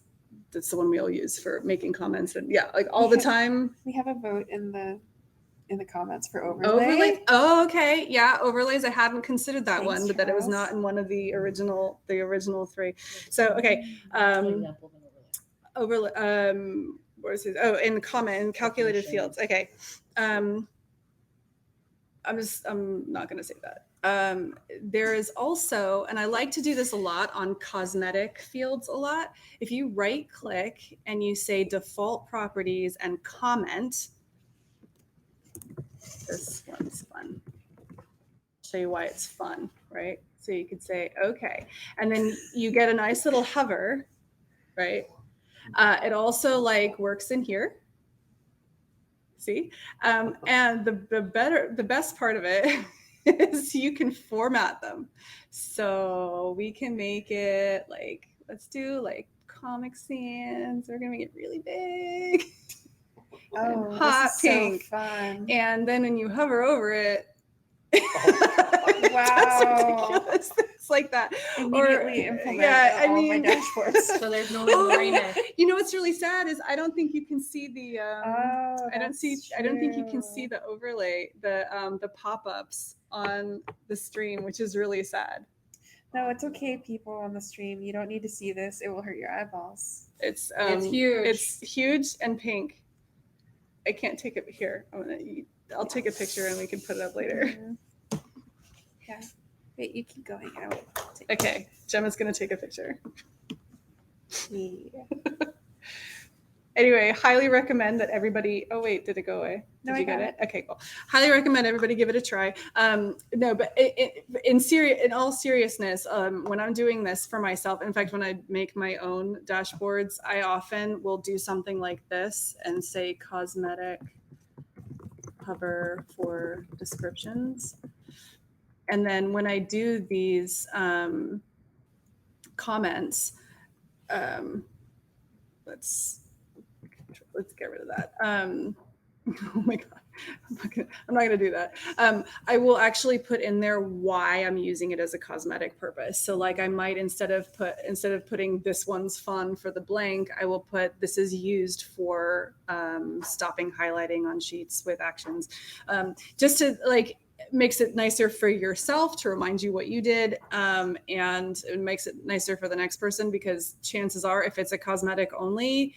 that's the one we all use for making comments, and yeah, like all the time. We have a vote in the comments for overlay. Oh, okay. Yeah, overlays. I hadn't considered that Thanks, one, but that it was Charles. not in one of the original 3. So okay. An example of an overlay. Where is it? Oh, in comment in calculated fields. Okay. I'm not going to say that. There is also, and I like to do this a lot on cosmetic fields a lot. If you right click and you say default properties and comment, this one's fun. I'll show you why it's fun, right? So you could say, okay, and then you get a nice little hover, right? It also like works in here. See, and the best part of it is you can format them. So we can make it like, let's do like Comic Sans. We're gonna make it really big. Oh, hot this is pink. so fun. And then when you hover over it, Wow. ridiculous things like that. Immediately implement yeah, all my dashboards. So there's no agreement. You know what's really sad is I don't think you can see the Oh, I don't think you can see true. the overlay, the pop-ups on the stream, which is really sad. No, it's okay, people on the stream. You don't need to see this. It will hurt your eyeballs. It's huge. It's huge and pink. I can't take it here. I'll take a picture and we can put it up later. Mhm. Yeah. Wait, you keep going. I will take Okay, Gemma's gonna take a picture. Yeah. Anyway, highly recommend that everybody. Oh wait, did it go away? No, Did I you get got it? Okay, cool. Highly recommend everybody give it a try. No, but in all seriousness, when I'm doing this for myself, in fact, when I make my own dashboards, I often will do something like this and say cosmetic hover for descriptions. And then when I do these comments, let's get rid of that. Oh my God, I'm not gonna do that. I will actually put in there why I'm using it as a cosmetic purpose. So like I might, instead of putting this one's fun for the blank, I will put this is used for stopping highlighting on sheets with actions, just to like makes it nicer for yourself to remind you what you did, and it makes it nicer for the next person, because chances are if it's a cosmetic only,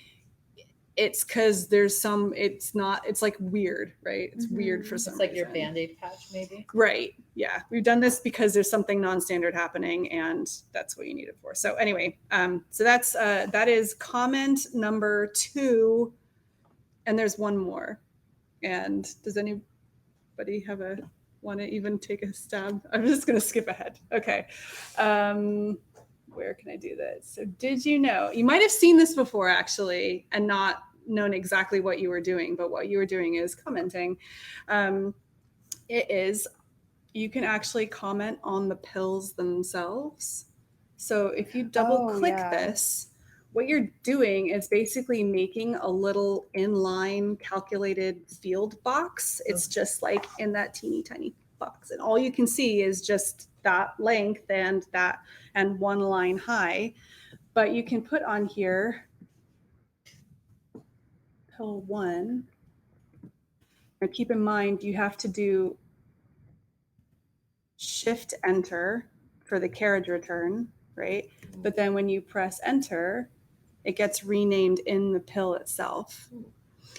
it's because there's some, it's like weird, right? It's weird for some It's like your reason. Band-Aid patch, maybe. Right. Yeah. We've done this because there's something non-standard happening and that's what you need it for. So anyway, so that is comment number 2. And there's one more. And does anybody want to even take a stab? I'm just going to skip ahead. Okay. Where can I do this? So did you know, you might have seen this before actually, and not known exactly what you were doing, but what you were doing is commenting. You can actually comment on the pills themselves. So if you double click this, what you're doing is basically making a little inline calculated field box. It's just like in that teeny tiny box. And all you can see is just that length and one line high. But you can put on here pill 1. Now keep in mind, you have to do Shift Enter for the carriage return, right? But then when you press Enter, it gets renamed in the pill itself.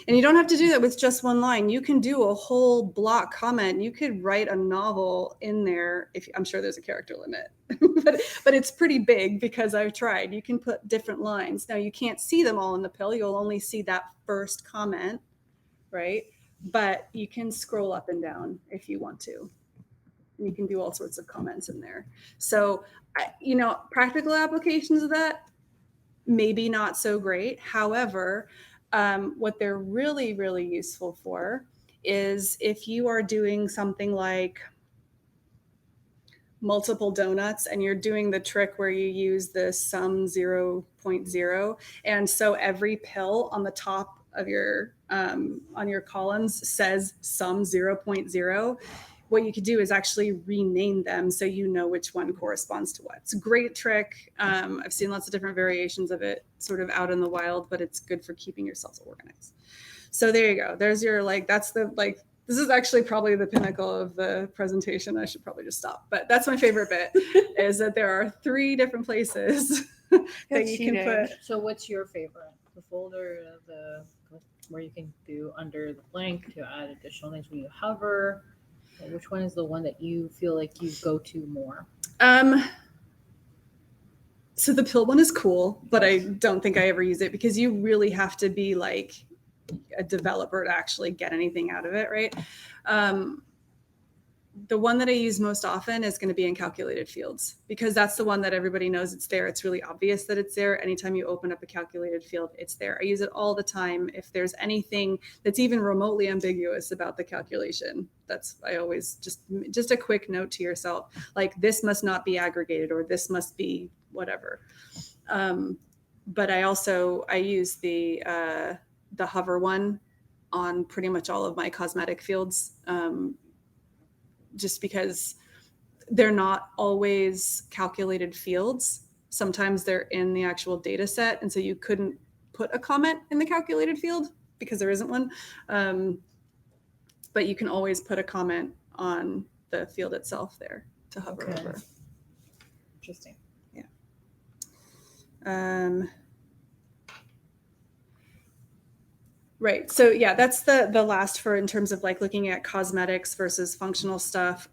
And you don't have to do that with just one line. You can do a whole block comment. You could write a novel in there. I'm sure there's a character limit, but it's pretty big because I've tried. You can put different lines. Now you can't see them all in the pill. You'll only see that first comment, right? But you can scroll up and down if you want to. You can do all sorts of comments in there. So, practical applications of that, maybe not so great. However, what they're really, really useful for is if you are doing something like multiple donuts and you're doing the trick where you use the sum 0.0. And so every pill on the top of your, on your columns says sum 0.0. what you could do is actually rename them so you know which one corresponds to what. It's a great trick. I've seen lots of different variations of it sort of out in the wild, but it's good for keeping yourselves organized. So there you go. There's your that's the this is actually probably the pinnacle of the presentation. I should probably just stop. But that's my favorite bit is that there are 3 different places that you can put. So what's your favorite? The folder, where you can do under the blank to add additional things when you hover? Or which one is the one that you feel like you go to more? So the pill one is cool, but I don't think I ever use it because you really have to be like a developer to actually get anything out of it, right? The one that I use most often is going to be in calculated fields because that's the one that everybody knows it's there. It's really obvious that it's there. Anytime you open up a calculated field, it's there. I use it all the time. If there's anything that's even remotely ambiguous about the calculation, I always just a quick note to yourself, like this must not be aggregated or this must be whatever. But I use the hover one on pretty much all of my cosmetic fields. Just because they're not always calculated fields. Sometimes they're in the actual data set. And so you couldn't put a comment in the calculated field because there isn't one. But you can always put a comment on the field itself there to hover over. Interesting. Yeah. Right. So yeah, that's the last for in terms of like looking at cosmetics versus functional stuff.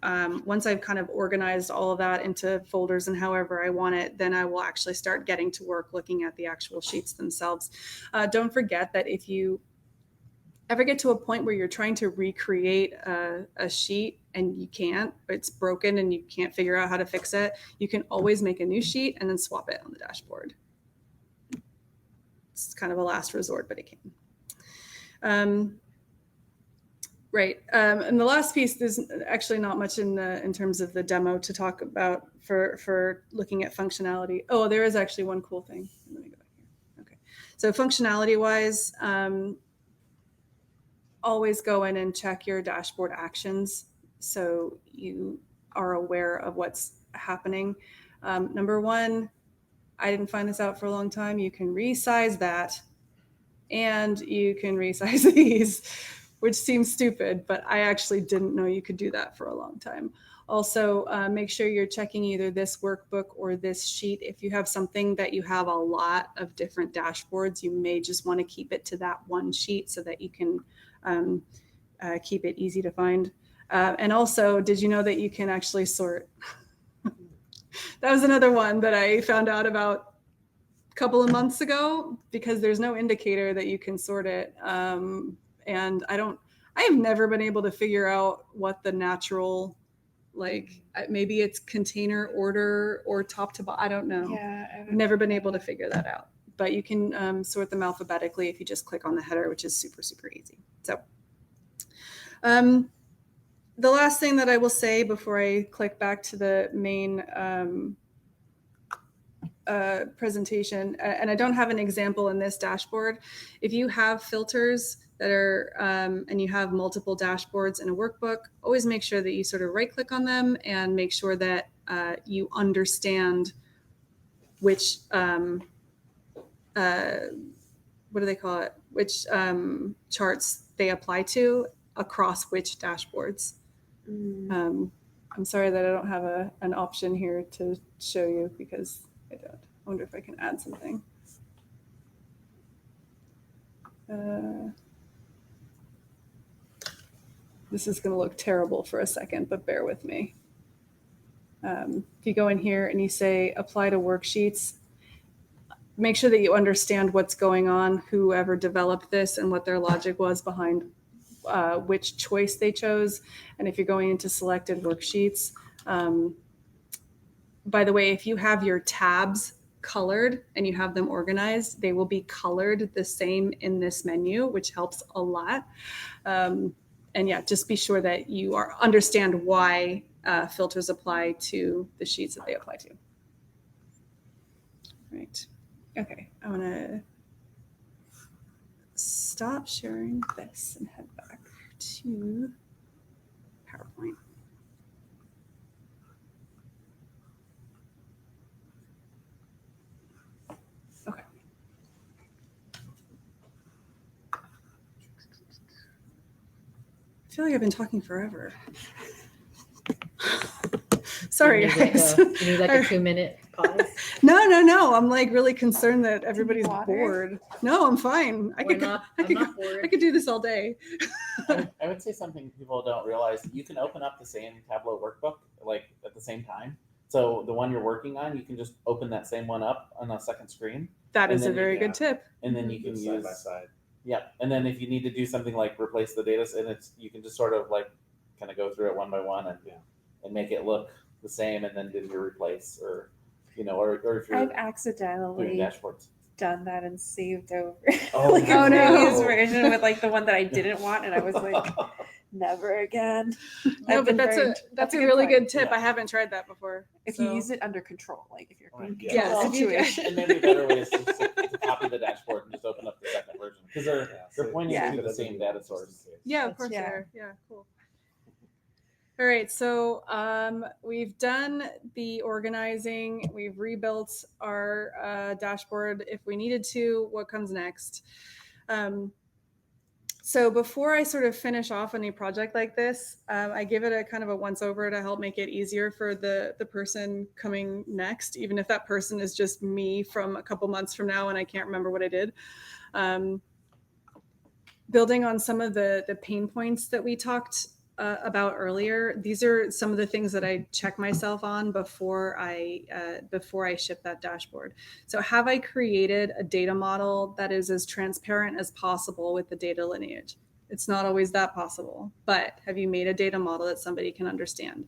Once I've kind of organized all of that into folders and however I want it, then I will actually start getting to work looking at the actual sheets themselves. Don't forget that if you ever get to a point where you're trying to recreate a sheet and you can't, it's broken and you can't figure out how to fix it, you can always make a new sheet and then swap it on the dashboard. It's kind of a last resort, but it can. Right. And the last piece, there's actually not much in terms of the demo to talk about for looking at functionality. Oh, there is actually one cool thing. Let me go back here. Okay. So functionality wise, always go in and check your dashboard actions so you are aware of what's happening. Number 1, I didn't find this out for a long time. You can resize that. And you can resize these, which seems stupid, but I actually didn't know you could do that for a long time. Also, make sure you're checking either this workbook or this sheet. If you have something that you have a lot of different dashboards, you may just want to keep it to that one sheet so that you can keep it easy to find. And also, did you know that you can actually sort? That was another one that I found out about couple of months ago because there's no indicator that you can sort it. And I have never been able to figure out what the natural, maybe it's container order or top to bottom. I don't know. Yeah, I've never been able to figure that out, but you can sort them alphabetically if you just click on the header, which is super, super easy. So the last thing that I will say before I click back to the main presentation, and I don't have an example in this dashboard. If you have filters that are, and you have multiple dashboards in a workbook, always make sure that you sort of right click on them and make sure that you understand which, what do they call it? Which charts they apply to across which dashboards. I'm sorry that I don't have an option here to show you because I don't. I wonder if I can add something. This is going to look terrible for a second, but bear with me. If you go in here and you say apply to worksheets, make sure that you understand what's going on, whoever developed this and what their logic was behind which choice they chose. And if you're going into selected worksheets, by the way, if you have your tabs colored and you have them organized, they will be colored the same in this menu, which helps a lot. And yeah, just be sure that you understand why filters apply to the sheets that they apply to. Right. Okay, I'm gonna stop sharing this and head back to PowerPoint. feel like I've been talking forever. Sorry, You need guys. you need like a 2-minute pause. No. I'm like really concerned that everybody's water? bored. No, I'm fine. I'm not bored. I could do this all day. I would say something people don't realize. You can open up the same Tableau workbook like at the same time. So the one you're working on, you can just open that same one up on a second screen, That And is a then you very can- good tip. and then you can Just side use by side. yeah. And then if you need to do something like replace the data, and you can just sort of like kind of go through it one by one and make it look the same, and then do your replace or or if you're I've doing accidentally dashboards. done that and saved over Oh, like no. a previous version with like the one that I didn't want, and I was like, never again. No, I've but been that's burned. a good really point. good tip. Yeah. I haven't tried that before. If so- you use it under control, like if you're Right. in Yeah. Yes, control if you- situation. And maybe a better way is to copy the dashboard and just open up the second version because they're pointing Yeah. to the same data source. Yeah, of That's- course yeah. they are. Yeah, cool. All right, so we've done the organizing. We've rebuilt our dashboard if we needed to. What comes next? So before I sort of finish off any project like this, I give it a kind of a once over to help make it easier for the person coming next, even if that person is just me from a couple months from now and I can't remember what I did. Building on some of the pain points that we talked about earlier, these are some of the things that I check myself on before I ship that dashboard. So have I created a data model that is as transparent as possible with the data lineage? It's not always that possible, but have you made a data model that somebody can understand?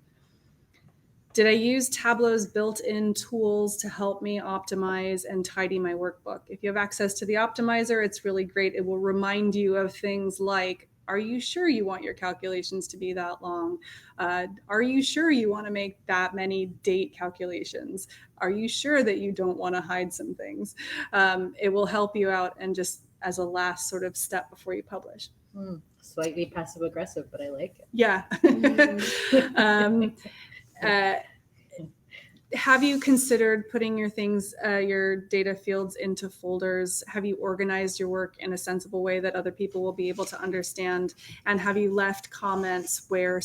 Did I use Tableau's built-in tools to help me optimize and tidy my workbook? If you have access to the optimizer, it's really great. It will remind you of things like, are you sure you want your calculations to be that long? Are you sure you want to make that many date calculations? Are you sure that you don't want to hide some things? It will help you out, and just as a last sort of step before you publish. Slightly passive aggressive, but I like it. Yeah. Have you considered putting your things, your data fields into folders? Have you organized your work in a sensible way that other people will be able to understand? And have you left comments where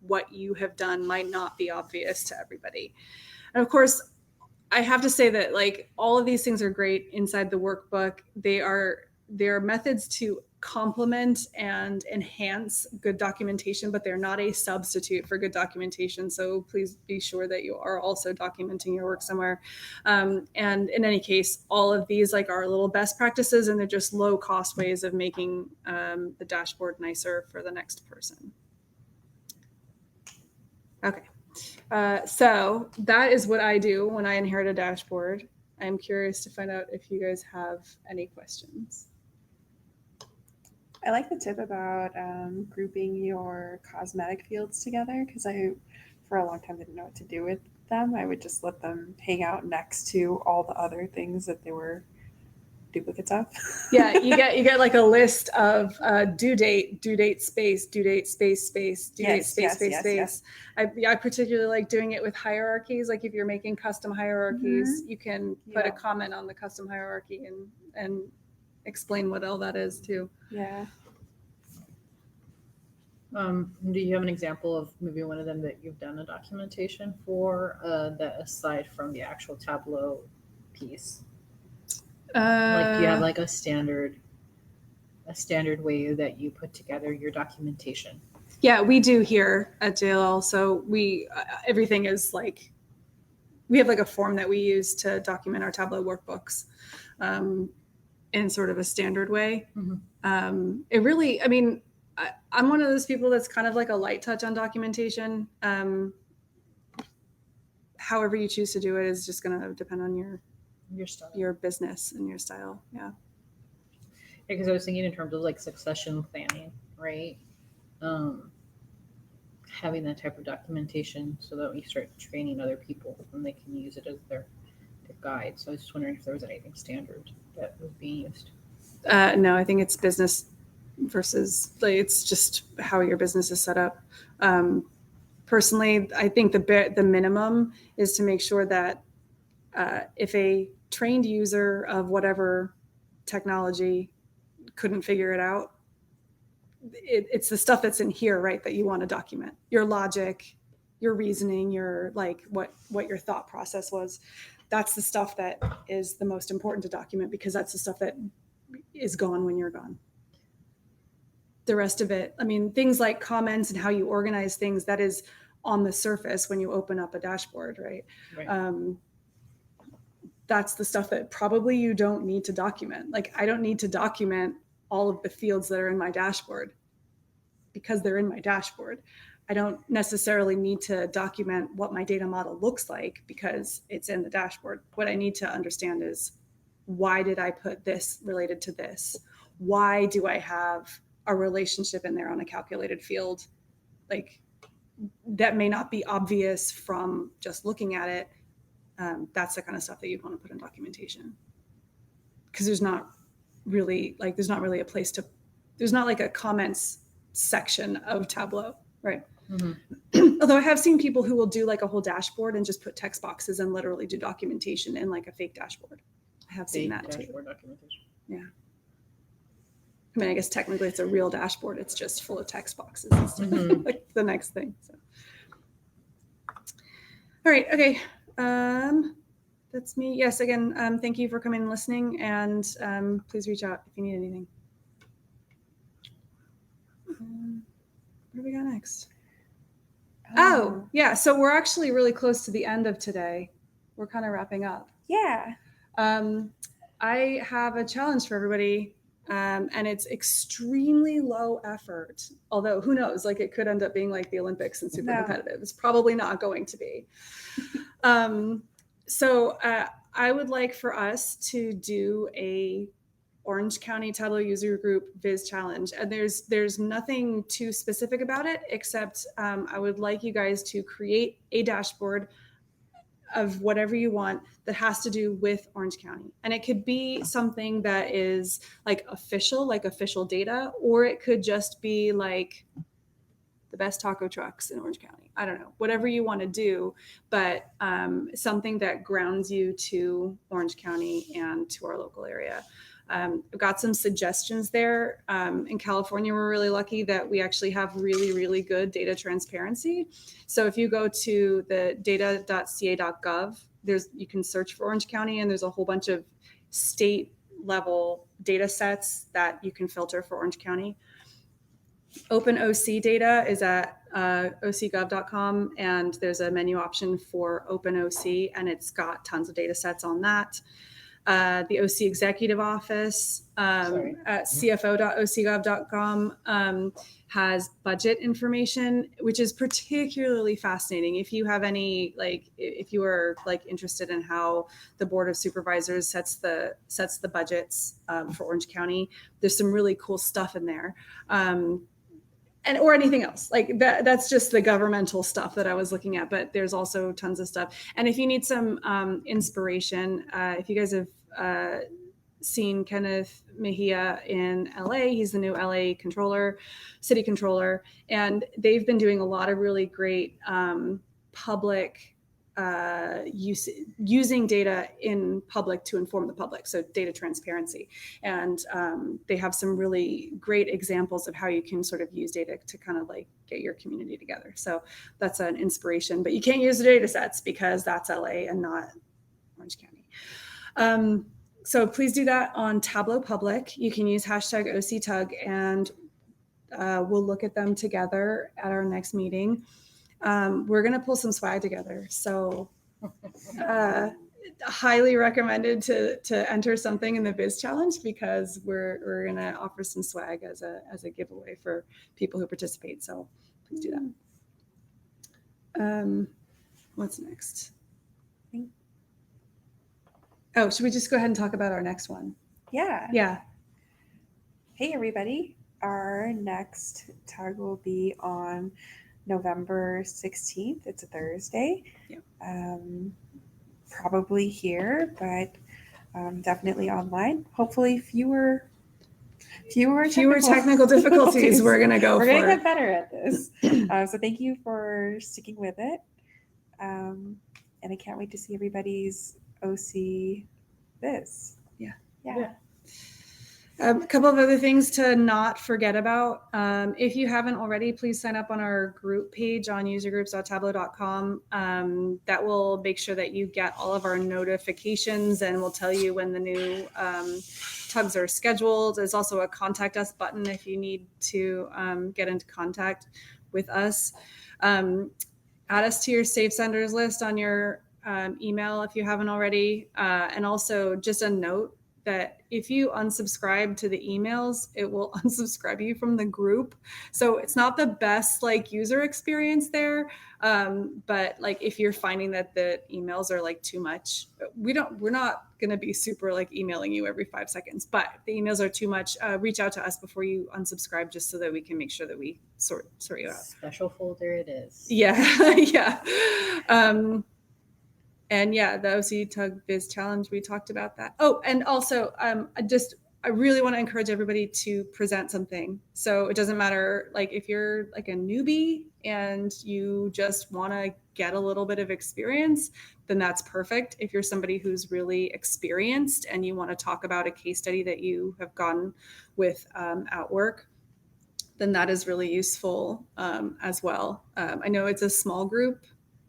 what you have done might not be obvious to everybody? And of course, I have to say that like all of these things are great inside the workbook. They are methods to complement and enhance good documentation, but they're not a substitute for good documentation. So please be sure that you are also documenting your work somewhere. And in any case, all of these like are little best practices, and they're just low cost ways of making the dashboard nicer for the next person. Okay. So that is what I do when I inherit a dashboard. I'm curious to find out if you guys have any questions. I like the tip about grouping your cosmetic fields together, because I, for a long time, didn't know what to do with them. I would just let them hang out next to all the other things that they were duplicates of. Yeah, you get like a list of due date, space, due date, space, due date, space. I particularly like doing it with hierarchies. Like if you're making custom hierarchies, you can put a comment on the custom hierarchy and explain what all that is too. Yeah. Do you have an example of maybe one of them that you've done a documentation for that aside from the actual Tableau piece? Like do you have like a standard way that you put together your documentation? Yeah, we do here at JLL. So we everything is like we have like a form that we use to document our Tableau workbooks in sort of a standard way. It really, I mean, I'm one of those people that's kind of like a light touch on documentation. However you choose to do it is just going to depend on Your style. your business and your style. Yeah. Because I was thinking in terms of like succession planning, right? Having that type of documentation so that we start training other people and they can use it as their guide. So I was just wondering if there was anything standard that was being used. No, I think it's business versus like it's just how your business is set up. Personally, I think the minimum is to make sure that if a trained user of whatever technology couldn't figure it out, it's the stuff that's in here, right, that you want to document. Your logic, your reasoning, your like what your thought process was. That's the stuff that is the most important to document, because that's the stuff that is gone when you're gone. The rest of it, I mean, things like comments and how you organize things, that is on the surface when you open up a dashboard, right? That's the stuff that probably you don't need to document. Like, I don't need to document all of the fields that are in my dashboard because they're in my dashboard. I don't necessarily need to document what my data model looks like because it's in the dashboard. What I need to understand is, why did I put this related to this? Why do I have a relationship in there on a calculated field? Like, that may not be obvious from just looking at it. That's the kind of stuff that you'd want to put in documentation, because there's not really a place to, there's not like a comments section of Tableau, right? Mm-hmm. Although I have seen people who will do like a whole dashboard and just put text boxes and literally do documentation in like a fake dashboard. I have seen that too. Documentation. Yeah. I mean, I guess technically it's a real dashboard. It's just full of text boxes and stuff. Mm-hmm. Like the next thing. So. All right. Okay. That's me. Yes. Again, thank you for coming and listening, and please reach out if you need anything. What do we got next? Oh, yeah. So we're actually really close to the end of today. We're kind of wrapping up. Yeah. I have a challenge for everybody, and it's extremely low effort. Although, who knows? Like, it could end up being like the Olympics and super competitive. It's probably not going to be. So I would like for us to do a Orange County Tableau User Group Viz Challenge. And there's nothing too specific about it, except I would like you guys to create a dashboard of whatever you want that has to do with Orange County. And it could be something that is like official data, or it could just be like the best taco trucks in Orange County. I don't know, whatever you want to do, but something that grounds you to Orange County and to our local area. I've got some suggestions there. In California, we're really lucky that we actually have really, really good data transparency. So if you go to the data.ca.gov, you can search for Orange County, and there's a whole bunch of state level data sets that you can filter for Orange County. OpenOC data is at ocgov.com, and there's a menu option for OpenOC, and it's got tons of data sets on that. The OC Executive Office at cfo.ocgov.com has budget information, which is particularly fascinating. If you have any, if you are interested in how the Board of Supervisors sets the budgets for Orange County, there's some really cool stuff in there. Or anything else like that. That's just the governmental stuff that I was looking at, but there's also tons of stuff. And if you need some inspiration, if you guys have seen Kenneth Mejia in LA, he's the new LA city controller, and they've been doing a lot of really great public using data in public to inform the public, so data transparency. And they have some really great examples of how you can sort of use data to kind of like get your community together. So that's an inspiration, but you can't use the data sets because that's LA and not Orange County. So please do that on Tableau Public. You can use hashtag OCTUG, and we'll look at them together at our next meeting. We're going to pull some swag together. So highly recommended to enter something in the Viz Challenge, because we're going to offer some swag as a giveaway for people who participate. So please do that. What's next? Oh, should we just go ahead and talk about our next one? Yeah. Yeah. Hey, everybody. Our next tag will be on November 16th. It's a Thursday. Yep. Probably here, but definitely online. Hopefully fewer technical difficulties. We're going to go We're for going to it. get better at this. So thank you for sticking with it. And I can't wait to see everybody's OC Viz. Yeah. Yeah. A couple of other things to not forget about. If you haven't already, please sign up on our group page on usergroups.tableau.com. That will make sure that you get all of our notifications and will tell you when the new tugs are scheduled. There's also a contact us button if you need to get into contact with us. Add us to your safe senders list on your email if you haven't already. And also just a note that if you unsubscribe to the emails, it will unsubscribe you from the group. So it's not the best like user experience there. But like if you're finding that the emails are like too much, we're not going to be super like emailing you every 5 seconds, but if the emails are too much, reach out to us before you unsubscribe just so that we can make sure that we sort you out. Special folder it is. Yeah. Yeah. And yeah, the OC Tug Biz Challenge, we talked about that. Oh, and also I really want to encourage everybody to present something. So it doesn't matter like if you're like a newbie and you just want to get a little bit of experience, then that's perfect. If you're somebody who's really experienced and you want to talk about a case study that you have gotten with at work, then that is really useful as well. I know it's a small group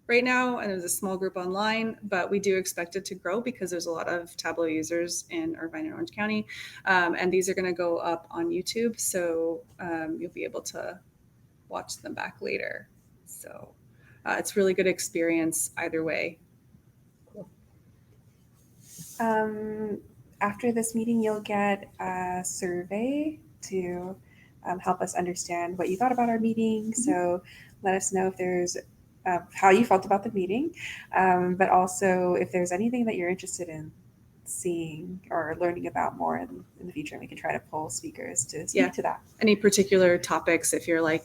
right now, and there's a small group online, but we do expect it to grow because there's a lot of Tableau users in Irvine and Orange County. And these are going to go up on YouTube, so you'll be able to watch them back later. So it's really good experience either way. After this meeting, you'll get a survey to help us understand what you thought about our meeting. So let us know if there's how you felt about the meeting, but also if there's anything that you're interested in seeing or learning about more in the future, and we can try to pull speakers to speak to that. Any particular topics, if you're like,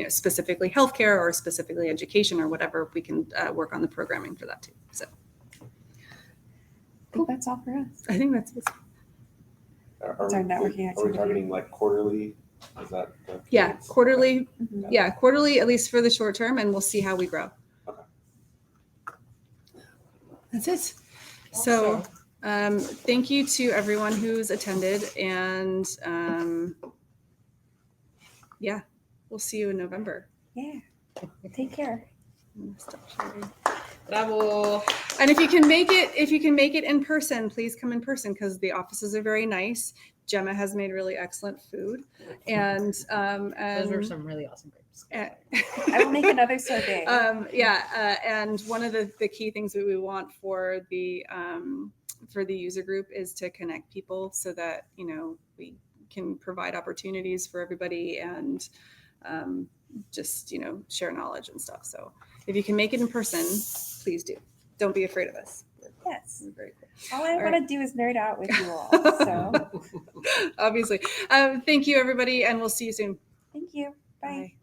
specifically healthcare or specifically education or whatever, we can work on the programming for that too. So I think that's all for us. I think that's it. It's our networking Are we activity. targeting like quarterly? Is that the Yeah, case? quarterly. Mhm. Yeah, quarterly, at least for the short term, and we'll see how we grow. Okay. That's it. So thank you to everyone who's attended, and yeah, we'll see you in November. Yeah. Take care. Stop sharing. Bravo. And if you can make it in person, please come in person because the offices are very nice. Gemma has made really excellent food, and Those were some really awesome grapes. I will make another survey. And one of the key things that we want for the user group is to connect people so that we can provide opportunities for everybody and just share knowledge and stuff. So if you can make it in person, please do. Don't be afraid of us. Yes. We're very cool. All I want to do is nerd out with you all. So Obviously. Thank you, everybody, and we'll see you soon. thank you. Bye. Bye.